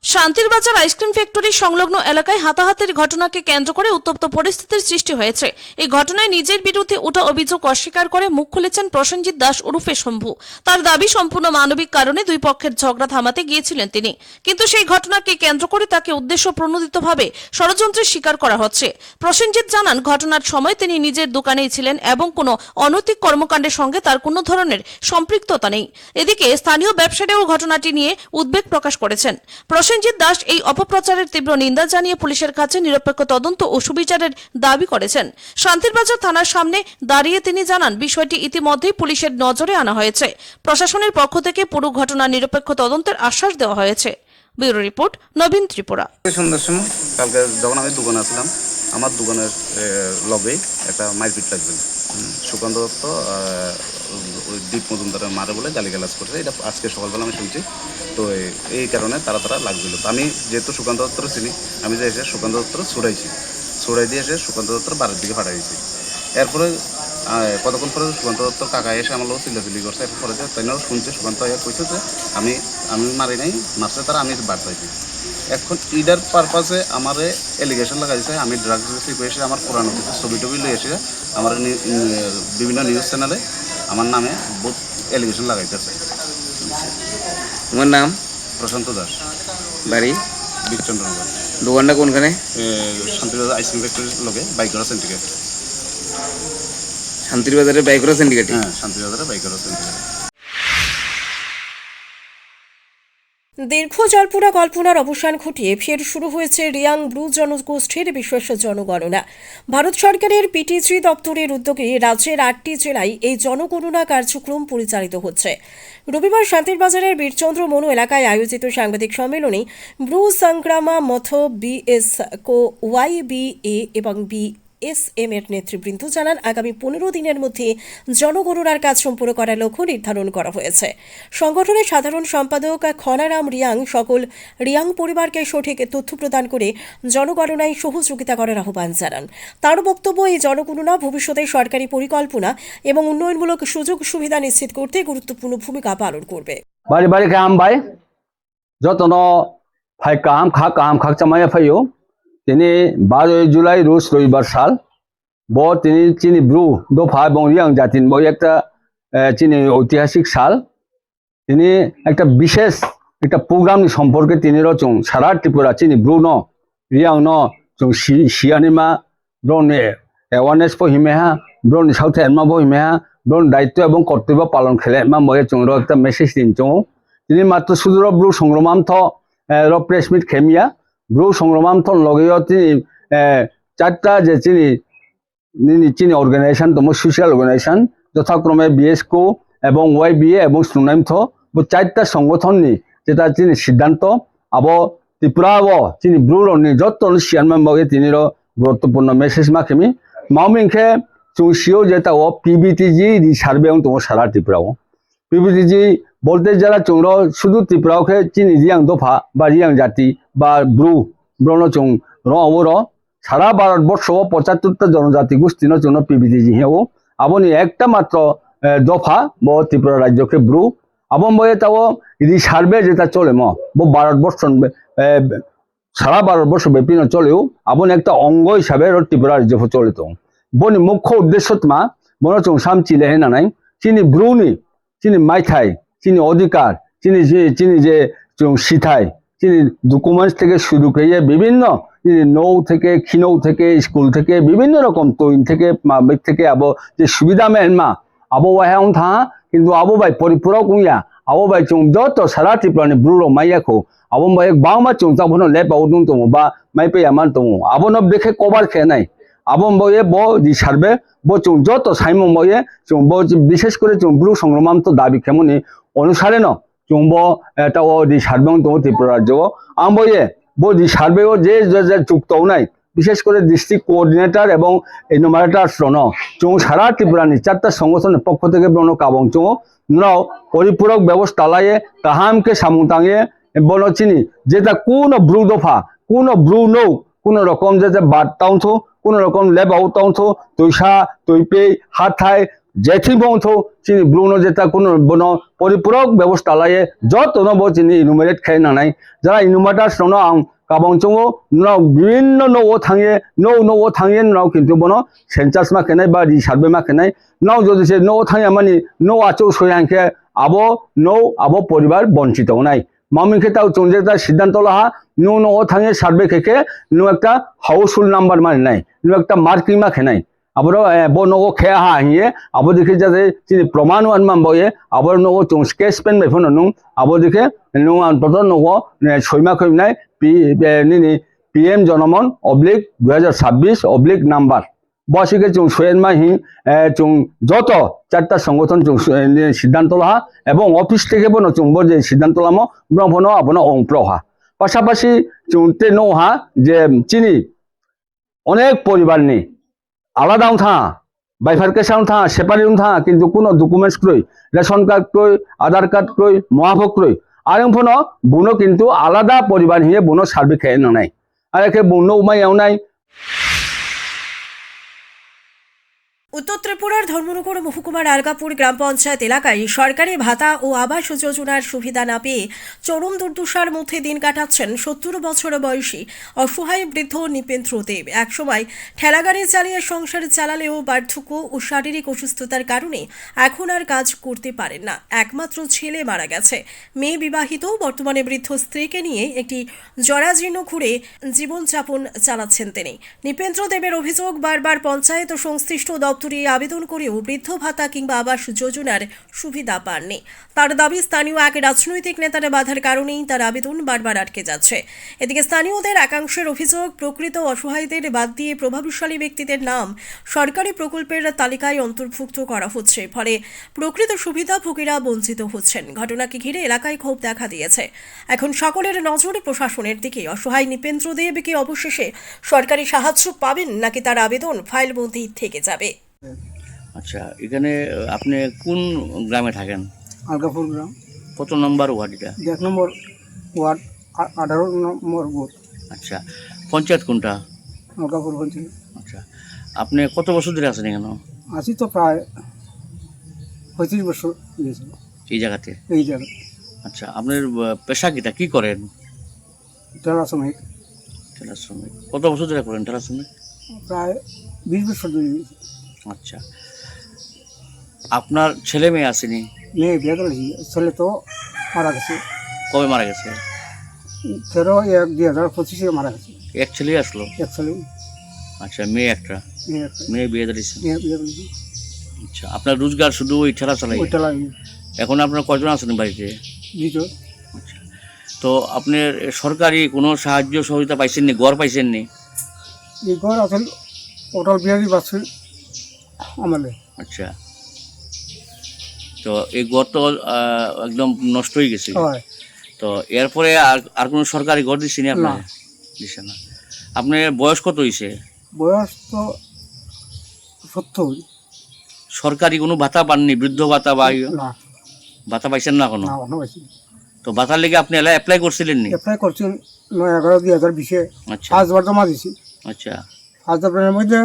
শান্তির বাজার আইসক্রিম ফ্যাক্টরি সংলগ্ন এলাকায় হাতাহাতির ঘটনাকে কেন্দ্র করে উত্তপ্ত পরিস্থিতির সৃষ্টি হয়েছে। এই ঘটনায় নিজের বিরুদ্ধে ওঠা অভিযোগ অস্বীকার করে মুখ খুলেছেন প্রসেনজিৎ দাস ওরফে শম্ভু। তার দাবি সম্পূর্ণ মানবিক কারণে দুই পক্ষের ঝগড়া থামাতে গিয়েছিলেন তিনি, কিন্তু সেই ঘটনাকে কেন্দ্র করে তাকে উদ্দেশ্য প্রণোদিতভাবে ষড়যন্ত্রের শিকার করা হচ্ছে। প্রসেনজিৎ জানান, ঘটনার সময় তিনি নিজের দোকানেই ছিলেন এবং কোনো অনৈতিক কর্মকাণ্ডের সঙ্গে তার কোনো ধরনের সম্পৃক্ততা নেই। এদিকে স্থানীয় ব্যবসায়ীরাও ঘটনাটি নিয়ে উদ্বেগ প্রকাশ করেছেন। প্রসেনজিৎ দাস এই অপপ্রচারের তীব্র নিন্দা জানিয়ে পুলিশের কাছে নিরপেক্ষ তদন্ত ও সুবিচারের দাবি করেছেন। শান্তিরবাজার থানার সামনে দাঁড়িয়ে তিনি জানান, বিষয়টি ইতিমধ্যেই পুলিশের নজরে আনা হয়েছে। প্রশাসনের পক্ষ থেকে পুরো ঘটনার নিরপেক্ষ তদন্তের আশ্বাস দেওয়া হয়েছে। ব্যুরো রিপোর্ট, নবীন ত্রিপুরা। সন্ধ্যার সময় কালকে যখন আমি দোকানে আসলাম, আমার দোকানের লগেই একটা মারপিট লাগবে। সুকান্ত দত্ত ওই দীপ মজুমদারের মারে বলে গালিগালাজ করছে, এটা আজকে সকালবেলা আমি শুনছি। তো এই কারণে তারা লাগছিল। তো আমি যেহেতু সুকান্ত দত্তর চিনি, আমি যে এসে সুকান্ত দত্তর ছুড়াই দিয়ে এসে সুকান্ত দত্তর বাড়ির দিকে পাঠাইছি। এরপরে কতক্ষণ পরে সুকান্ত দত্তর কাকা এসে আমার লোক চিল্লাচিল্লি করছে। এরপরে তাইনাও শুনছে, সুকান্ত কইছে যে আমি মারি নাই, মারছে তারা, আমি বাদ পাইছি। এখন ইডার পারপাসে আমার এলিগেশন লাগাইছে আমি ড্রাগস রিসিভ এসে আমার পুরানো কিছু ছবি টবি লিয়ে এসে আমার বিভিন্ন নিউজ চ্যানেলে আমার নামে বহুত এলিগেশন লাগাইতেছে। তোমার নাম? প্রশান্ত দাস, বাড়ি? বিকচন্দ্রনগর। দোকানটা কোনখানে? শান্তিবাজার আইসক্রিম ফ্যাক্টরির লগে বাইকরা সিন্ডিকেট। শান্তির বাজারে বাইকরা সিন্ডিকেট? হ্যাঁ, শান্তিবাজারে বাইকরা সিন্ডিকেট। দীর্ঘ জল্পনা কল্পনার অবসান ঘটিয়ে ফের শুরু হয়েছে রিয়াং ব্রু জনগোষ্ঠীর বিশেষ জনগণনা। ভারত সরকারের পিটিজি দপ্তরের উদ্যোগে রাজ্যের 8টি জেলায় এই জনগণনা কার্যক্রম পরিচালিত হচ্ছে। রবিবার শান্তির বাজারের বীরচন্দ্র মনু এলাকায় আয়োজিত সাংবাদিক সম্মেলনে ব্রু সংগ্রামা মথ বিএস কো ওয়াইবিএ এবং BSM এর নেতৃবৃন্দ জানান, আগামী 15 দিনের মধ্যে জনগণনার কাজ সম্পূর্ণ করার লক্ষ্য নির্ধারণ করা হয়েছে। সংগঠনের সাধারণ সম্পাদক খনারাম রিয়াং সকল রিয়াং পরিবারকে সঠিক তথ্য প্রদান করে জনগণনায় সহযোগিতা করার আহ্বান জানান। তার বক্তব্য, এই জনগণনা ভবিষ্যতে সরকারি পরিকল্পনা এবং উন্নয়নমূলক সুযোগ সুবিধা নিশ্চিত করতে গুরুত্বপূর্ণ ভূমিকা পালন করবে। বাড়ি বাড়ি কাম বাই যতন ফাই কাম খাক চামায় ফাইও তিনি 12 জুলাই রোজ রবিবার সাল তিনি চিনি ব্রু দফা এবং রিয়াং জাতির বই একটা চিনি ঐতিহাসিক সাল তিনি একটা বিশেষ একটা প্রোগ্রাম সম্পর্কে তিনি রচন সারা ত্রিপুরা চিনি ব্রু ন রিয়াং ন जों सियानिमा ब्रनि एवारनेस बहिमेहा ब्रनि साउथ एनमा बहिमेहा ब्रन दायित्व एवं कर्तव्य पालन खेले मा मये जों एक मेसेज दिन जों তিনি মাত্র সুদূর ব্রু সংগ্রামান্থ প্রেস মিট খেমিয়া ব্রু সংগ্রামান্থ লগেও তিনি 4টা যে চিনি অর্গানাইজেশন দম সোশ্যাল অর্গানাইজেশন যথাক্রমে বিএসকো এবং ওয়াইবিএ এবং স্টুডেন্ট 4টা সংগঠননি যেটা চিনি সিদ্ধান্ত আবো ত্রিপুরা চিনি ব্রুরনি যত চেয়ারম্যান বগে তিনি গুরুত্বপূর্ণ মেসেজ মাখেমি মাউমিংখে जों सिओ जेता PBTG सार्वे दो सारा त्रिपुरा PBTG বলতে যারা চৌর শুধু ত্রিপুরাকে চিনি রিয়াং দফা বা রিয়াং জাতি বা ব্রু ব্রণ চৌ রবর সারা ভারতবর্ষ 75টা জনজাতি গোষ্ঠী চৌন PBTG হেও আবনি একটা মাত্র দফা ব ত্রিপুরা রাজ্যকে ব্রু আবম বয়ে তাও রি সার্ভে যেটা চলে ব ভারতবর্ষ সারা ভারতবর্ষ ব্যাপী চলেও আবন একটা অঙ্গ হিসাবে ত্রিপুরা রাজ্য চলিত বনি মুখ্য উদ্দেশ্য মা মনে চৌ সাম চিলে হেনা নাই চিনি ব্রুনি চিনি মাইথাই চিনি অধিকার চিনি যে সিথাই চিনি ডকুমেন্টস থেকে শুরু করে বিভিন্ন নৌ থেকে খিনৌ থেকে স্কুল থেকে বিভিন্ন রকম তৈন থেকে মাবিক থেকে আবো যে সুবিধা মেনমা আবো ওয়াহাং থা কিন্তু আবো বাই পরিপূরক উইয়া আবো বাই চৌ যত সারা ত্রিপুরানি ব্রুরো মাইয়াখো আবো বাই বাংমা চৌ যাবনো লেপ আউদুং দङ বা মাইপে আমান দङ আবনো বেখে কভার খেনাই আবম বয়ে ব দি সার্ভে ব চৌ যত সাইম বয়ে চৌ ব বিশেষ করে চৌ ব্রু সংগ্রামান্ত দাবি কেমনি অনুসারে ন চৌ ব এটা ও দি সার্ভে দङ ত্রিপুরা রাজ্য আম বয়ে ব দি সার্ভে যে যুক্ত নাই বিশেষ করে ডিস্ট্রিক্ট কোঅর্ডিনেটর এবং এনুমারেটর ন চৌ সারা ত্রিপুরানি 4টা সংগঠনের পক্ষ থেকে ব্রণ কাবং চৌ নাও পরিপূরক ব্যবস্থা লাইয়ে তাহামকে সামুতাঙে বন চিনি যেটা কোন ব্রু দফা কোন ব্রু নৌ কোন রকম যে বার্তাউথ কোন রকম লেব আউতাউথ তৈসা তৈপে হাথায় জেথি বৌথ চিনি ব্রুন যেটা কোন বন পরিপূরক ব্যবস্থা লাইয়ে যত নব চিনি ইনুমারেট খাই না নাই যারা ইনুমাটার সন আং কাবং চৌ নাও বিভিন্ন নৌ থাঙে নৌ থাঙে নাও কিন্তু বন সেন্সাস মা খেনাই বা রি সার্ভে মা খেনাই নাও যদি সে নৌ থাঙে মানে নৌ আচৌ সয়াংখে আবো নৌ আবো পরিবার বঞ্চিত নাই মামিকে তাও চৌ যেটা সিদ্ধান্ত Laha no Than survey খেকে no একটা হাউসফুল নাম্বার মানে নাই নো একটা মার্কিং মা খেনাই আবার ব নগো খে হা হিয়ে আবো দেখে যাতে চিনি প্রমাণ আনমাম বয়ে আবার নগো চৌ স্কেচ পেন বেফন নো আবো দেখে নো অন্তত নগো সইমা খইমনাই PM জনমন /2026 নাম্বার বসিকে চৌ সয়েনমা হি চৌ যত 4টা সংগঠন চৌ সিদ্ধান্ত লাহা এবং অফিস থেকে বনো চৌ যে সিদ্ধান্ত লামো ব্রহ্মণ আপন অংপ্রহা পাশাপাশি চৌতে নৌহা যে চিনি অনেক পরিবার নেই আলাদা থা বাইফার্কেশন থা সেপারেট থা কিন্তু কোনো ডকুমেন্টস ক্রয় রেশন কার্ড ক্রয় আধার কার্ড ক্রয় মহাভোগ ক্রয় আর ফোন বুনো কিন্তু আলাদা পরিবার হিয়ে বুনো সার্ভে খেয়ে নাই আর একে বুনো উমাই নাই উত্তর ত্রিপুরার ধর্মনগর মহকুমার আলগাপুর গ্রাম পঞ্চায়েত এলাকায় সরকারি ভাতা ও আবাস যোজনার সুবিধা না পেয়ে চরম দুর্দশার মধ্যে দিন কাটাচ্ছেন ৭০ বছর বয়সী অসহায় বৃদ্ধ নৃপেন্দ্র দেব। একসময় ঠেলাগাড়ি চালিয়ে সংসার চালালেও বার্ধক্য ও শারীরিক অসুস্থতার কারণে এখন আর কাজ করতে পারেন না। একমাত্র ছেলে মারা গেছে, মেয়ে বিবাহিত, বর্তমানে বৃদ্ধ স্ত্রীকে নিয়ে একটি জরাজীর্ণ ঘুরে জীবনযাপন চালাচ্ছেন তিনি। নৃপেন্দ্র দেবের অভিযোগ, বারবার পঞ্চায়েত ও সংশ্লিষ্ট দপ্তরে আবেদন করেও বৃদ্ধ ভাতা কিংবা আবাস যোজনার সুবিধা পাননি। তার দাবি, স্থানীয় এক রাজনৈতিক নেতার বাধার কারণেই তার আবেদন বারবার আটকে যাচ্ছে। এদিকে স্থানীয়দের একাংশের অভিযোগ, প্রকৃত অসহায়দের বাদ দিয়ে প্রভাবশালী ব্যক্তিদের নাম সরকারি প্রকল্পের তালিকায় অন্তর্ভুক্ত করা হচ্ছে, ফলে প্রকৃত সুবিধাভোগীরা বঞ্চিত হচ্ছেন। ঘটনাকে ঘিরে এলাকায় ক্ষোভ দেখা দিয়েছে। এখন সকলের নজর প্রশাসনের দিকে। অসহায় নৃপেন্দ্র দেব কি অবশেষে সরকারি সাহায্য পাবেন, নাকি তার আবেদন ফাইলবন্দি থেকে যাবে? আচ্ছা, এখানে আপনি কোন গ্রামে থাকেন? আলগাপুর গ্রাম। কত নম্বর ওয়ার্ড এটা? 1 নম্বর ওয়ার্ড, 18 নম্বর বুথ। আচ্ছা, পঞ্চায়েত কোনটা? আলগাপুর পঞ্চায়েত। আচ্ছা, আপনি কত বছর ধরে আছেন এখানে? আছি তো প্রায় 35 বছর হয়েছে এই জায়গাতে। এই জায়গা। আচ্ছা, আপনার পেশা কিটা, কি করেন? ঠেলা শ্রমিক। ঠেলা শ্রমিক। কত বছর ধরে করেন ঠেলা শ্রমিক? প্রায় 20 বছর ধরে। আচ্ছা, আপনার ছেলে মেয়ে আসেনি? মেয়ে বিয়ে করেছি, ছেলে তো মারা গেছে। কবে মারা গেছে? 13/1/2025 মারা গেছে। এক ছেলে আসলো? এক ছেলে। আচ্ছা, মেয়ে একটা। মেয়ে বিয়ে দিয়েছে? মেয়ে বিয়ে করেছি। আচ্ছা, আপনার রোজগার শুধু ওই ঠেলা চালাই? ওই ঠেলা। এখন আপনার কয়জন আছেন বাড়িতে? 2 জন। আচ্ছা, তো আপনার সরকারি কোনো সাহায্য সহযোগিতা পাইছেননি? ঘর পাইছেননি? এই ঘর আছে অটল বিহারী বাজপেয়ী আমলে। আচ্ছা, তো এই ঘর তো একদম নষ্ট হয়ে গেছে। তো এরপরে আর কোনো সরকারি ঘর দিচ্ছেনি আপনার? দিচ্ছে না। আপনার বয়স কত হয়েছে? বয়স তো 70। সরকারি কোনো ভাতা পাননি? বৃদ্ধ ভাতা বা ভাতা পাইছেন না কোনো? তো ভাতার লেগে আপনি অ্যাপ্লাই করছিলেন নি? অ্যাপ্লাই করছেন 9/11/2020। আচ্ছা, 5 বার জমা দিছি। আচ্ছা, 5 বারের মধ্যে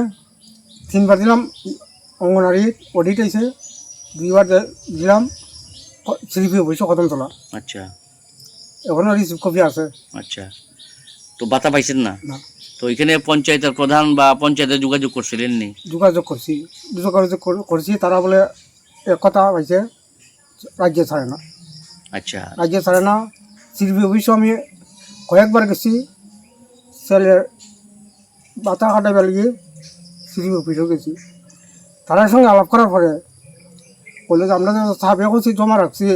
3 বার দিলাম অঙ্গনারী অডিট হয়েছে, 2 বার দিলাম সিলিপি অফিসে কদম তোলা। আচ্ছা, এখনো রিসিভ কপি আছে। আচ্ছা, তো ভাতা পাইছেন না? তো এখানে পঞ্চায়েতের প্রধান বা পঞ্চায়েতে যোগাযোগ করছিলেন নি? যোগাযোগ করছি, তারা বলে এক কথা পাইছে, রাজ্য ছাড়ে না। আচ্ছা, রাজ্য ছাড়ে না। সিলিপি অফিসে আমি কয়েকবার গেছি, ছেলের বাতা কাটাবার গিয়ে সিলিপি অফিসেও গেছি। তার সঙ্গে আলাপ করার পরে বললো যে আমরা সাহেব করছি, জমা রাখছি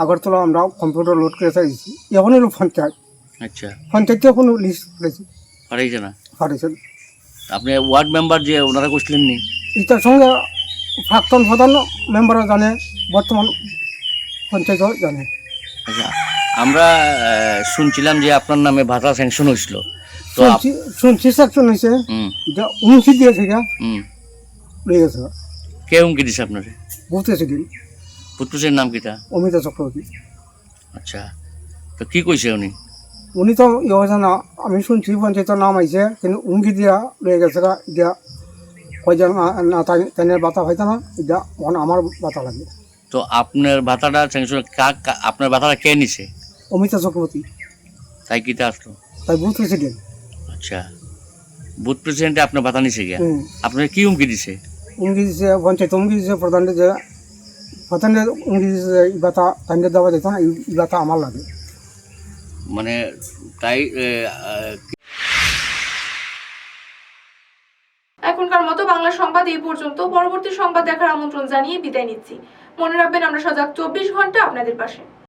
আগরতলা, আমরা কম্পিউটার লোড করে চাইছি। এখন এলো পঞ্চায়েত। আচ্ছা, পঞ্চায়েতে কোনো লিস্ট করেছি পাঠাইছে না? পাঠাইছেন। আপনি ওয়ার্ড মেম্বার যে ওনারা করছিলেন নি? এটার সঙ্গে প্রাক্তন প্রধান মেম্বারও জানে, বর্তমান পঞ্চায়েতও জানে। আচ্ছা, আমরা শুনছিলাম যে আপনার নামে ভাতা স্যাংশন হয়েছিল। তো শুনছি স্যাংশন হয়েছে, এটা 19 দিয়ে থেকে রয়ে গেছে। কে হুমকি দিছে আপনার? বুঝতেছে কি পুত্রের নাম কিটা? অমিতা চক্রবর্তী। আচ্ছা, তো কি কইছে উনি? উনি তো ইয়ে না, আমি শুনছি পঞ্চায়েতের নাম আইছে, কিন্তু উমকি দিয়া রয়ে গেছে। এটা কয়জন না তাই বাতা হইতো না, এটা আমার বাতা লাগে। তো আপনার ভাতাটা স্যাংশন, আপনার ভাতাটা কে নিছে? অমিতা চক্রবর্তী। তাই কিটা আসলো? তাই বুথ প্রেসিডেন্ট। আচ্ছা, বুথ প্রেসিডেন্টে আপনার ভাতা নিছে গিয়া? আপনার কি হুমকি দিছে? হুমকি দিছে পঞ্চায়েত, হুমকি দিছে প্রধানকে, যে প্রধানকে হুমকি দিছে যে এই ভাতা তাই দেওয়া যেত না, এই ভাতা আমার লাগে। মানে তাই এখনকার মতো বাংলা সংবাদ এই পর্যন্ত। পরবর্তী সংবাদ দেখার আমন্ত্রণ জানিয়ে বিদায় নিচ্ছি। মনে রাখবেন, আমরা সজাগ 24 ঘন্টা আপনাদের পাশে।